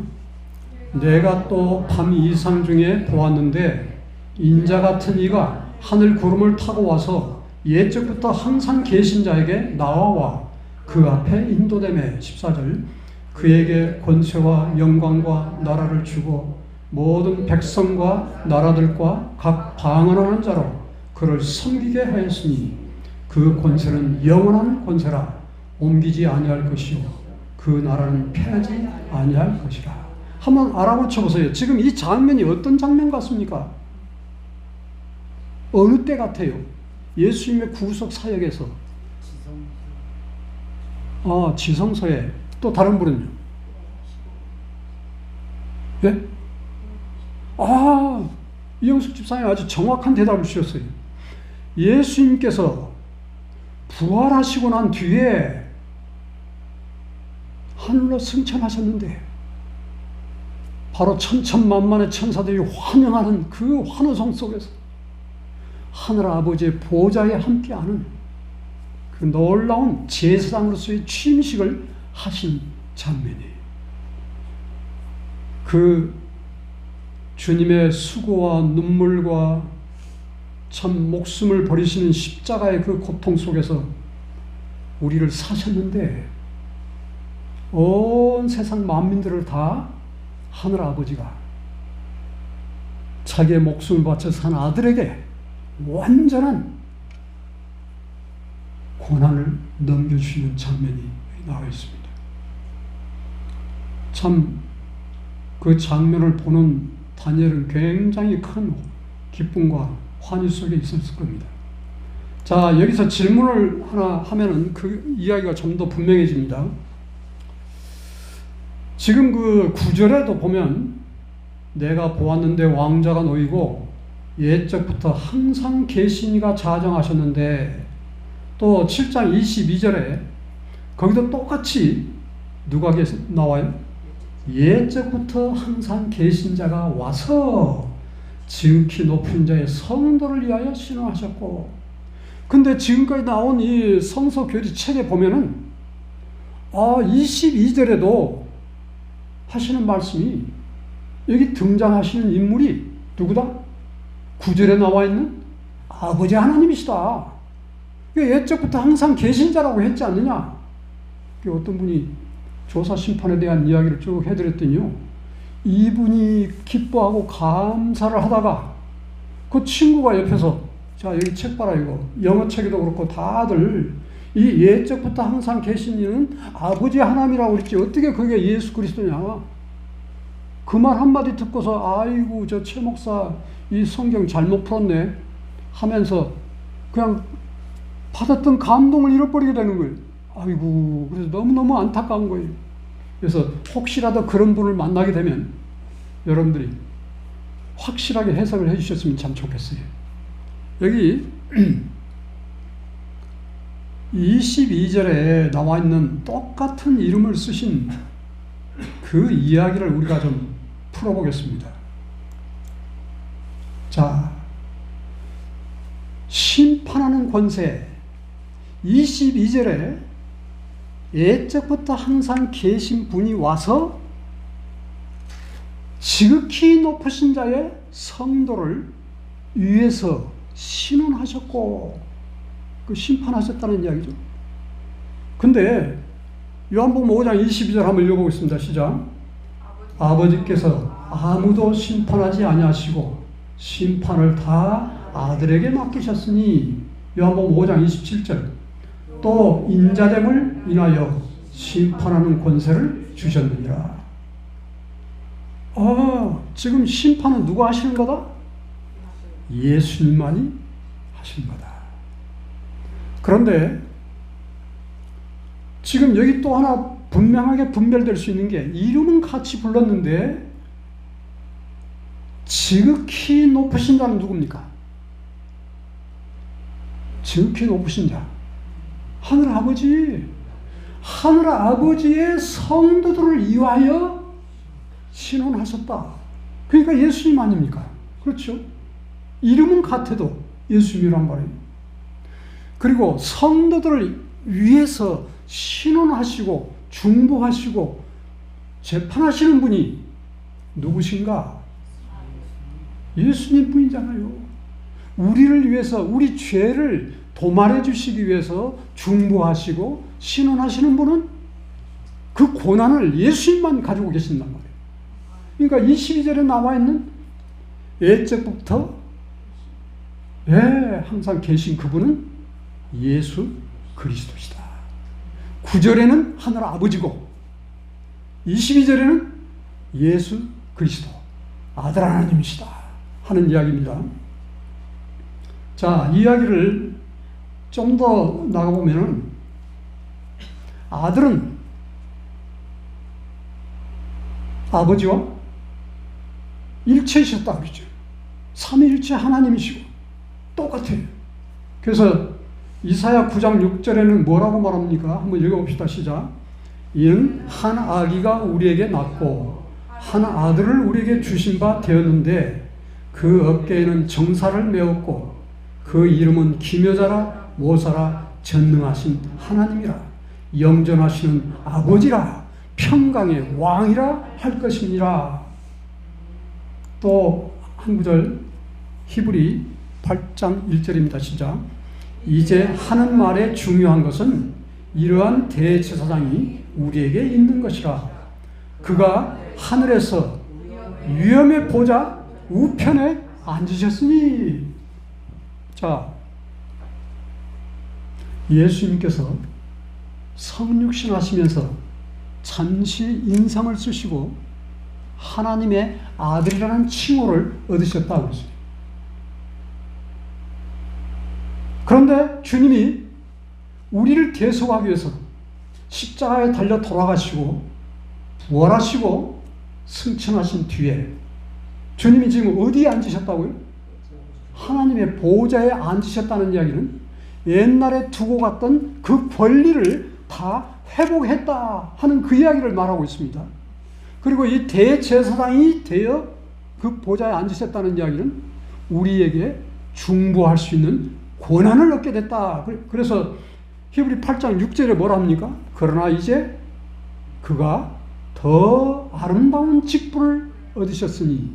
내가 또 밤 이상 중에 보았는데 인자 같은 이가 하늘 구름을 타고 와서 옛적부터 항상 계신 자에게 나와 그 앞에 인도되매 14절 그에게 권세와 영광과 나라를 주고 모든 백성과 나라들과 각 방언하는 자로 그를 섬기게 하였으니 그 권세는 영원한 권세라 옮기지 아니할 것이요 그 나라는 패하지 아니할 것이라. 한번 알아보쳐 보세요. 지금 이 장면이 어떤 장면 같습니까? 어느 때 같아요? 예수님의 구속 사역에서 지성서에 또 다른 분은요? 예? 이영숙 집사님 아주 정확한 대답을 주셨어요. 예수님께서 부활하시고 난 뒤에 하늘로 승천하셨는데 바로 천천만만의 천사들이 환영하는 그 환호성 속에서 하늘 아버지의 보좌에 함께하는 그 놀라운 제사장으로서의 취임식을 하신 장면이에요. 그 주님의 수고와 눈물과 참 목숨을 버리시는 십자가의 그 고통 속에서 우리를 사셨는데 온 세상 만민들을 다 하늘 아버지가 자기의 목숨을 바쳐서 한 아들에게 완전한 고난을 넘겨주시는 장면이 나와 있습니다. 참 그 장면을 보는 다니엘은 굉장히 큰 기쁨과 환희 속에 있었을 겁니다. 자, 여기서 질문을 하나 하면은 그 이야기가 좀 더 분명해집니다. 지금 그 9절에도 보면 내가 보았는데 왕자가 놓이고 옛적부터 항상 계신 이가 자정하셨는데 또 7장 22절에 거기도 똑같이 누가 나와요? 옛적부터 항상 계신 자가 와서 지극히 높은 자의 성도를 위하여 신원하셨고 근데 지금까지 나온 이 성서 교리 책에 보면은 22절에도 하시는 말씀이 여기 등장하시는 인물이 누구다? 9절에 나와 있는 아버지 하나님이시다. 옛적부터 항상 계신 자라고 했지 않느냐? 어떤 분이 조사 심판에 대한 이야기를 쭉 해드렸더니요. 이분이 기뻐하고 감사를 하다가 그 친구가 옆에서 자 여기 책 봐라 이거 영어 책에도 그렇고 다들 이 옛적부터 항상 계신 이는 아버지 하나님이라고 그랬지 어떻게 그게 예수 그리스도냐? 그 말 한마디 듣고서 아이고 저 최 목사 이 성경 잘못 풀었네 하면서 그냥 받았던 감동을 잃어버리게 되는 거예요. 아이고 그래서 너무너무 안타까운 거예요. 그래서 혹시라도 그런 분을 만나게 되면 여러분들이 확실하게 해석을 해주셨으면 참 좋겠어요. 여기 22절에 나와 있는 똑같은 이름을 쓰신 그 이야기를 우리가 좀 풀어보겠습니다. 자, 심판하는 권세 22절에 옛적부터 항상 계신 분이 와서 지극히 높으신 자의 성도를 위해서 신원하셨고 그 심판하셨다는 이야기죠. 근데 요한복음 5장 22절 한번 읽어보겠습니다. 시작. 아버지께서 아무도 심판하지 아니하시고 심판을 다 아들에게 맡기셨으니 요한복음 5장 27절 또 인자됨을 인하여 심판하는 권세를 주셨느니라. 지금 심판은 누가 하시는 거다? 예수님만이 하시는 거다. 그런데 지금 여기 또 하나 분명하게 분별될 수 있는 게 이름은 같이 불렀는데 지극히 높으신 자는 누굽니까? 지극히 높으신 자 하늘 아버지, 하늘 아버지의 성도들을 위하여 신원하셨다. 그러니까 예수님 아닙니까? 그렇죠? 이름은 같아도 예수님이란 말이에요. 그리고 성도들을 위해서 신원하시고 중보하시고 재판하시는 분이 누구신가? 예수님 분이잖아요. 우리를 위해서 우리 죄를 도말해 주시기 위해서 중보하시고 신원하시는 분은 그 고난을 예수님만 가지고 계신단 말이에요. 그러니까 22절에 나와 있는 옛적부터 항상 계신 그분은 예수 그리스도시다. 9절에는 하늘 아버지고 22절에는 예수 그리스도 아들 하나님이시다 하는 이야기입니다. 자, 이야기를 좀 더 나가보면은 아들은 아버지와 일체이셨다 그러죠. 삼위일체 하나님이시고 똑같아요. 그래서 이사야 9장 6절에는 뭐라고 말합니까? 한번 읽어봅시다. 시작. 이는 한 아기가 우리에게 낳고 한 아들을 우리에게 주신 바 되었는데 그 어깨에는 정사를 메었고 그 이름은 기묘자라 모사라 전능하신 하나님이라 영전하시는 아버지라 평강의 왕이라 할 것이니라. 또 한 구절 히브리 8장 1절입니다. 시작. 이제 하는 말의 중요한 것은 이러한 대제사장이 우리에게 있는 것이라. 그가 하늘에서 위엄의 보좌 우편에 앉으셨으니. 자, 예수님께서 성육신 하시면서 잠시 인상을 쓰시고 하나님의 아들이라는 칭호를 얻으셨다고 했어요. 그런데 주님이 우리를 대속하기 위해서 십자가에 달려 돌아가시고 부활하시고 승천하신 뒤에 주님이 지금 어디에 앉으셨다고요? 하나님의 보좌에 앉으셨다는 이야기는 옛날에 두고 갔던 그 권리를 다 회복했다 하는 그 이야기를 말하고 있습니다. 그리고 이 대제사장이 되어 그 보좌에 앉으셨다는 이야기는 우리에게 중보할 수 있는 권한을 얻게 됐다. 그래서 히브리 8장 6절에 뭐라 합니까? 그러나 이제 그가 더 아름다운 직분을 얻으셨으니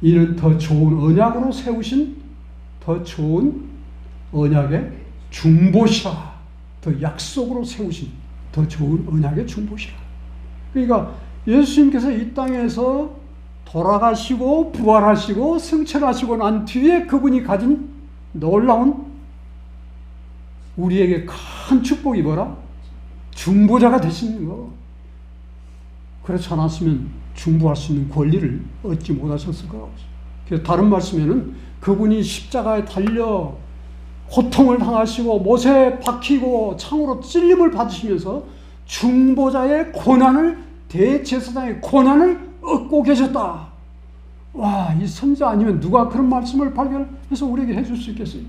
이는 더 좋은 언약으로 세우신 더 좋은 언약의 중보시라. 더 약속으로 세우신 더 좋은 언약의 중보시라. 그러니까 예수님께서 이 땅에서 돌아가시고 부활하시고 승천하시고 난 뒤에 그분이 가진 놀라운 우리에게 큰 축복이 뭐라? 중보자가 되시는 거. 그렇지 않았으면 중보할 수 있는 권리를 얻지 못하셨을 거라고. 그래서 다른 말씀에는 그분이 십자가에 달려 고통을 당하시고 못에 박히고 창으로 찔림을 받으시면서 중보자의 고난을 대제사장의 고난을 얻고 계셨다. 와, 이 선자 아니면 누가 그런 말씀을 발견해서 우리에게 해줄 수 있겠어요?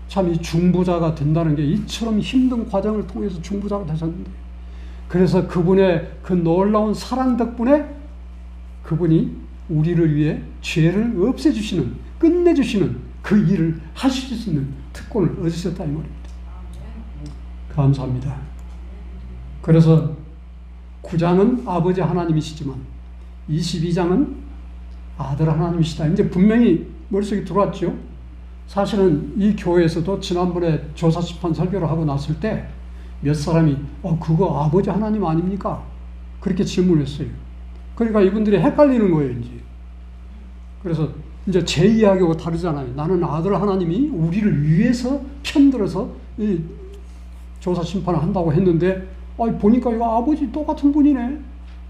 참 이 중보자가 된다는 게 이처럼 힘든 과정을 통해서 중보자가 되셨는데, 그래서 그분의 그 놀라운 사랑 덕분에 그분이 우리를 위해 죄를 없애주시는, 끝내주시는 그 일을 하실 수 있는 특권을 얻으셨다 이 말입니다. 감사합니다. 그래서 9장은 아버지 하나님이시지만 22장은 아들 하나님이시다. 이제 분명히 머릿속에 들어왔죠. 사실은 이 교회에서도 지난번에 조사시판 설교를 하고 났을 때 몇 사람이 그거 아버지 하나님 아닙니까? 그렇게 질문했어요. 그러니까 이분들이 헷갈리는 거예요, 이제. 그래서 이제 제 이야기하고 다르잖아요. 나는 아들 하나님이 우리를 위해서 편들어서 이 조사 심판을 한다고 했는데, 보니까 이거 아버지 똑같은 분이네.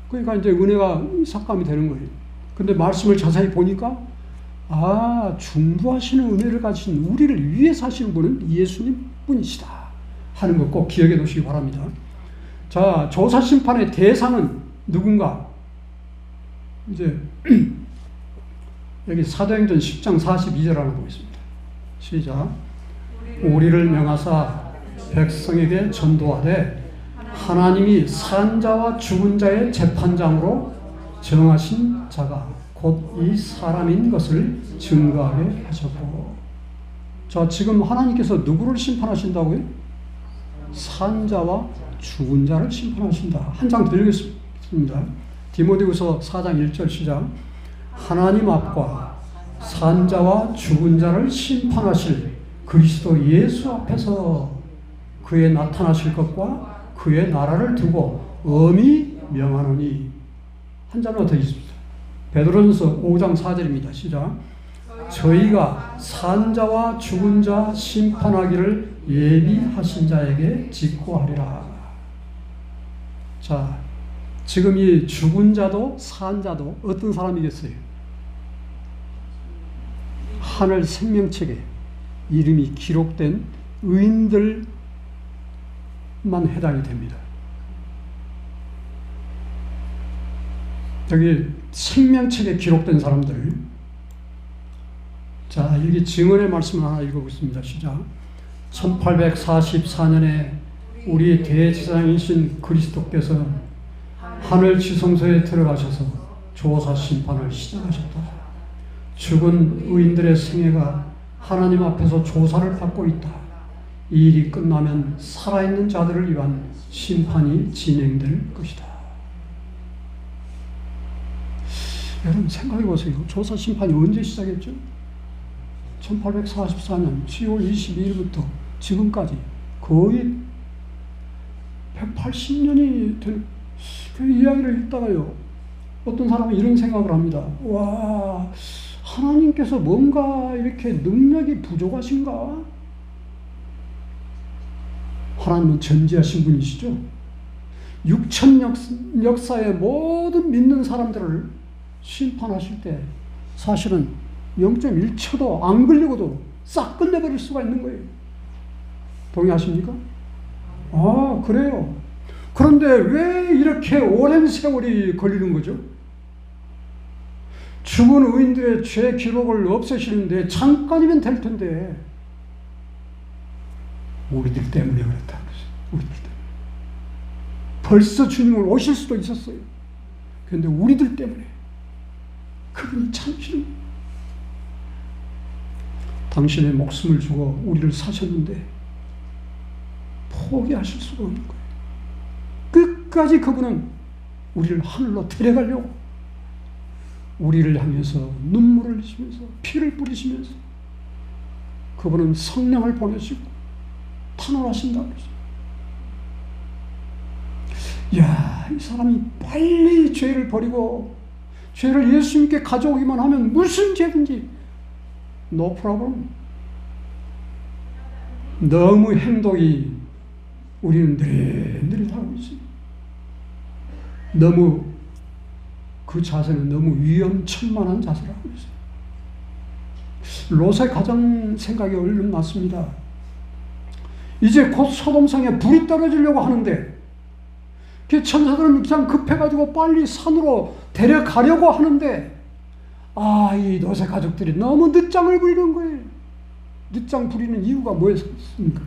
그러니까 이제 은혜가 삭감이 되는 거예요. 근데 말씀을 자세히 보니까, 중부하시는 은혜를 가진 우리를 위해서 하시는 분은 예수님 뿐이시다 하는 거 꼭 기억해 놓으시기 바랍니다. 자, 조사 심판의 대상은 누군가? 이제 여기 사도행전 10장 42절 하나 보겠습니다. 시작. 우리를 명하사 백성에게 전도하되 하나님이 산 자와 죽은 자의 재판장으로 정하신 자가 곧 이 사람인 것을 증거하게 하셨고. 자, 지금 하나님께서 누구를 심판하신다고요? 산 자와 죽은 자를 심판하신다. 한 장 더 읽겠습니다. 디모데후서 4장 1절 시작. 하나님 앞과 산 자와 죽은 자를 심판하실 그리스도 예수 앞에서 그의 나타나실 것과 그의 나라를 두고 엄히 명하노니. 한 자만 더 있습니다. 베드로전서 5장 4절입니다. 시작. 저희가 산 자와 죽은 자 심판하기를 예비하신 자에게 직고하리라. 자, 지금 이 죽은 자도 산 자도 어떤 사람이겠어요? 하늘 생명책에 이름이 기록된 의인들만 해당이 됩니다. 여기 생명책에 기록된 사람들. 자, 여기 증언의 말씀을 하나 읽어보겠습니다. 시작. 1844년에 우리 대제사장이신 그리스도께서 하늘 지성소에 들어가셔서 조사 심판을 시작하셨다. 죽은 의인들의 생애가 하나님 앞에서 조사를 받고 있다. 이 일이 끝나면 살아있는 자들을 위한 심판이 진행될 것이다. 여러분 생각해 보세요. 조사 심판이 언제 시작했죠? 1844년 10월 22일부터 지금까지 거의 180년이 된 그 이야기를 읽다가요, 어떤 사람은 이런 생각을 합니다. 와, 하나님께서 뭔가 이렇게 능력이 부족하신가? 하나님은 전지하신 분이시죠. 6천 역사의 모든 믿는 사람들을 심판하실 때 사실은 0.1초도 안 걸리고도 싹 끝내버릴 수가 있는 거예요. 동의하십니까? 그래요. 그런데 왜 이렇게 오랜 세월이 걸리는 거죠? 죽은 의인들의 죄 기록을 없애시는데 잠깐이면 될 텐데 우리들 때문에 그렇다. 우리들 때문에. 벌써 주님은 오실 수도 있었어요. 그런데 우리들 때문에 그분이 참으시는, 당신의 목숨을 주고 우리를 사셨는데 포기하실 수가 없는 거예요. 끝까지 그분은 우리를 하늘로 데려가려고 우리를 향해서 눈물을 흘리시면서 피를 뿌리시면서 그분은 성령을 보내시고 탄원하신다고 그러죠. 이야, 이 사람이 빨리 죄를 버리고 죄를 예수님께 가져오기만 하면 무슨 죄든지 no problem. 너무 행동이 우리는 느릿느릿하고 있어요. 너무 그 자세는 너무 위험천만한 자세를 하고 있어요. 롯의 가정 생각이 얼른 났습니다. 이제 곧 소돔성에 불이 떨어지려고 하는데 그 천사들은 그냥 급해가지고 빨리 산으로 데려가려고 하는데 이 롯의 가족들이 너무 늦장을 부리는 거예요. 늦장 부리는 이유가 뭐였습니까?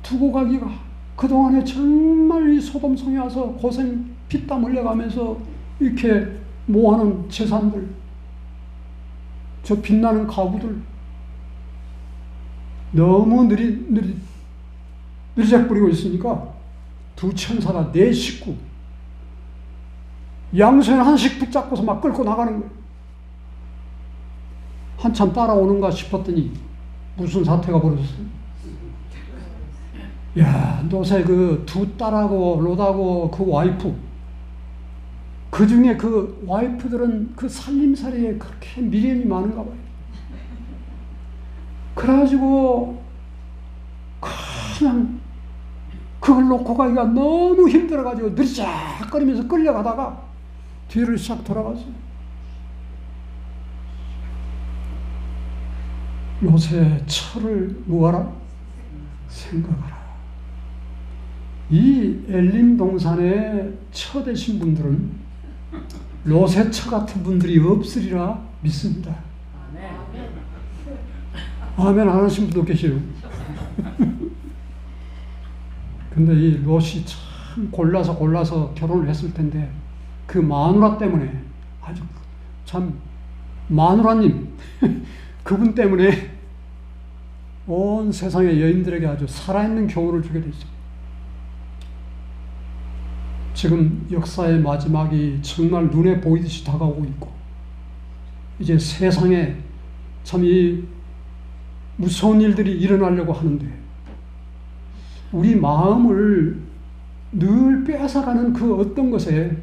두고 가기가 그동안에 정말 이 소돔성에 와서 고생 피땀 흘려가면서 이렇게 모아놓은 재산들, 저 빛나는 가구들 너무 느리작 부리고 있으니까 두 천사가 네 식구 양손에 하나씩 붙잡고서 막 끌고 나가는 거예요. 한참 따라오는가 싶었더니 무슨 사태가 벌어졌어요. 야, 롯의 그 두 딸하고 롯하고 그 와이프 그 중에 그 와이프들은 그 살림살이에 그렇게 미련이 많은가 봐요. 그래가지고 그냥 그걸 놓고 가기가 너무 힘들어가지고 느리작거리면서 끌려가다가 뒤를 싹 돌아갔어요. 롯의 처를 뭐하라? 생각하라. 이 엘림 동산에 처 되신 분들은 롯의 처 같은 분들이 없으리라 믿습니다. 아멘 안 하신 분도 계시요. 근데 이 롯이 참 골라서 결혼을 했을 텐데 그 마누라 때문에 아주 참 마누라님 그분 때문에 온 세상의 여인들에게 아주 살아있는 교훈을 주게 됐어요. 지금 역사의 마지막이 정말 눈에 보이듯이 다가오고 있고 이제 세상에 참 이 무서운 일들이 일어나려고 하는데 우리 마음을 늘 빼앗아가는 그 어떤 것에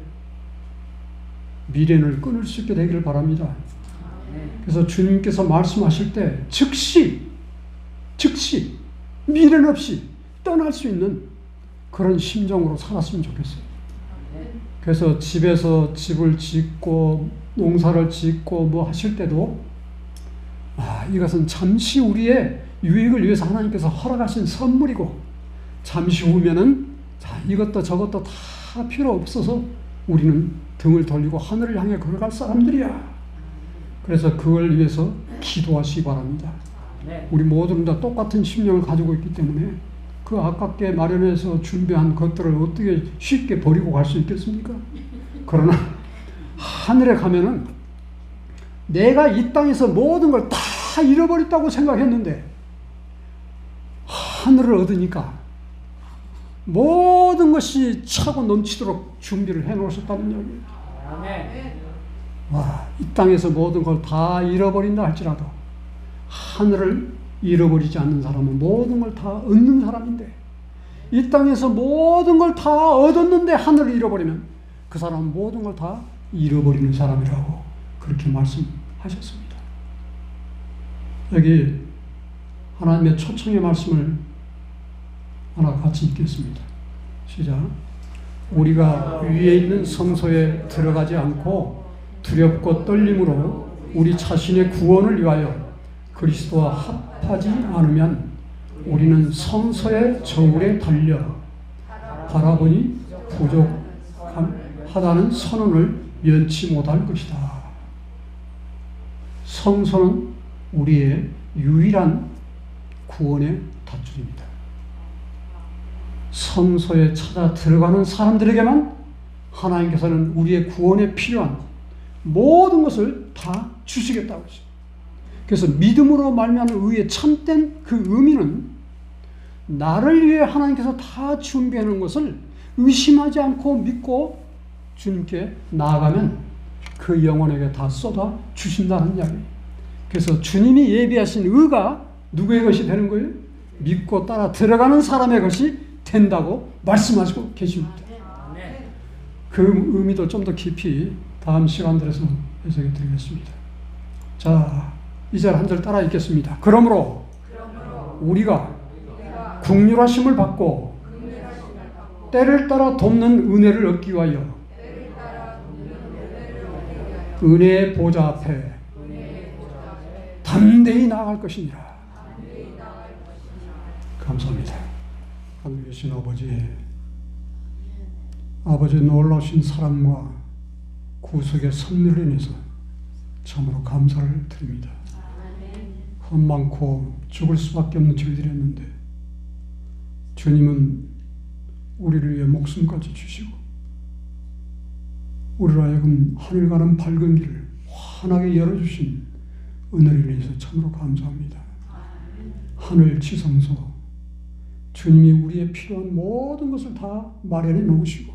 미련을 끊을 수 있게 되기를 바랍니다. 그래서 주님께서 말씀하실 때 즉시 미련 없이 떠날 수 있는 그런 심정으로 살았으면 좋겠어요. 그래서 집에서 집을 짓고 농사를 짓고 뭐 하실 때도 이것은 잠시 우리의 유익을 위해서 하나님께서 허락하신 선물이고 잠시 후면은 이것도 저것도 다 필요 없어서 우리는 등을 돌리고 하늘을 향해 걸어갈 사람들이야. 그래서 그걸 위해서 기도하시기 바랍니다. 우리 모두는 다 똑같은 심령을 가지고 있기 때문에 그 아깝게 마련해서 준비한 것들을 어떻게 쉽게 버리고 갈 수 있겠습니까? 그러나 하늘에 가면은 내가 이 땅에서 모든 걸 다 잃어버렸다고 생각했는데 하늘을 얻으니까 모든 것이 차고 넘치도록 준비를 해놓으셨다는 이야기예요. 이 땅에서 모든 걸 다 잃어버린다 할지라도 하늘을 잃어버리지 않는 사람은 모든 걸 다 얻는 사람인데 이 땅에서 모든 걸 다 얻었는데 하늘을 잃어버리면 그 사람은 모든 걸 다 잃어버리는 사람이라고 그렇게 말씀하셨습니다. 여기 하나님의 초청의 말씀을 하나 같이 읽겠습니다. 시작. 우리가 위에 있는 성소에 들어가지 않고 두렵고 떨림으로 우리 자신의 구원을 위하여 그리스도와 합하지 않으면 우리는 성소의 저울에 달려 바라보니 부족하다는 선언을 면치 못할 것이다. 성소는 우리의 유일한 구원의 닷줄입니다. 성소에 찾아 들어가는 사람들에게만 하나님께서는 우리의 구원에 필요한 모든 것을 다 주시겠다고 하죠. 그래서 믿음으로 말미암은 의의 참된 그 의미는 나를 위해 하나님께서 다 준비해 놓은 것을 의심하지 않고 믿고 주님께 나아가면 그 영혼에게 다 쏟아 주신다는 이야기예요. 그래서 주님이 예비하신 의가 누구의 것이 되는 거예요? 믿고 따라 들어가는 사람의 것이 된다고 말씀하시고 계십니다. 그 의미도 좀 더 깊이 다음 시간들에서 해석해 드리겠습니다. 자, 이 절 한 절 따라 읽겠습니다. 그러므로 우리가 긍휼하심을 받고 때를 따라 돕는 은혜를 얻기 위하여 은혜의 보좌 앞에 담대히 나아갈 것이니라. 감사합니다. 하늘에 계신 아버지의 놀라우신 사랑과 구속의 섭리를 인해서 참으로 감사를 드립니다. 험많고 죽을 수밖에 없는 죄들이었는데 주님은 우리를 위해 목숨까지 주시고 우리로 하여금 하늘 가는 밝은 길을 환하게 열어주신 은혜를 위해서 참으로 감사합니다. 하늘 지성소 주님이 우리의 필요한 모든 것을 다 마련해 놓으시고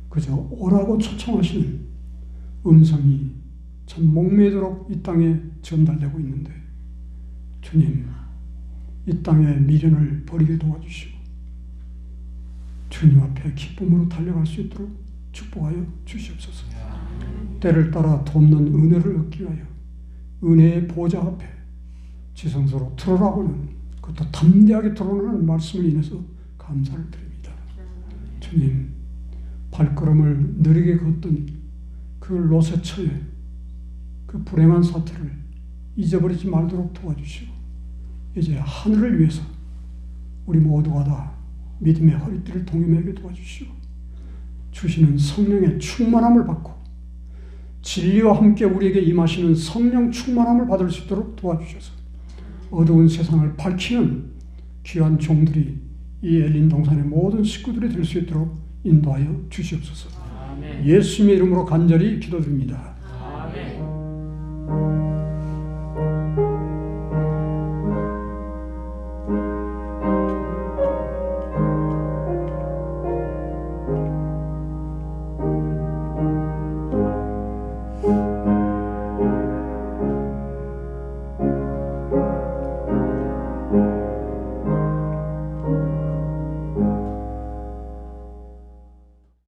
그저 오라고 초청하시는 음성이 참 목매도록 이 땅에 전달되고 있는데 주님 이 땅의 미련을 버리게 도와주시고 주님 앞에 기쁨으로 달려갈 수 있도록 축복하여 주시옵소서. 때를 따라 돕는 은혜를 얻기 위하여 은혜의 보좌 앞에 지성소로 들어가고는 그것도 담대하게 드러나는 말씀을 인해서 감사를 드립니다. 주님, 발걸음을 느리게 걷던 그 롯의 그 불행한 사태를 잊어버리지 말도록 도와주시고 이제 하늘을 위해서 우리 모두가 다 믿음의 허리띠를 동임하게 도와주시고 주시는 성령의 충만함을 받고 진리와 함께 우리에게 임하시는 성령 충만함을 받을 수 있도록 도와주셔서 어두운 세상을 밝히는 귀한 종들이 이 엘린 동산의 모든 식구들이 될 수 있도록 인도하여 주시옵소서. 아멘. 예수님의 이름으로 간절히 기도드립니다. 아멘.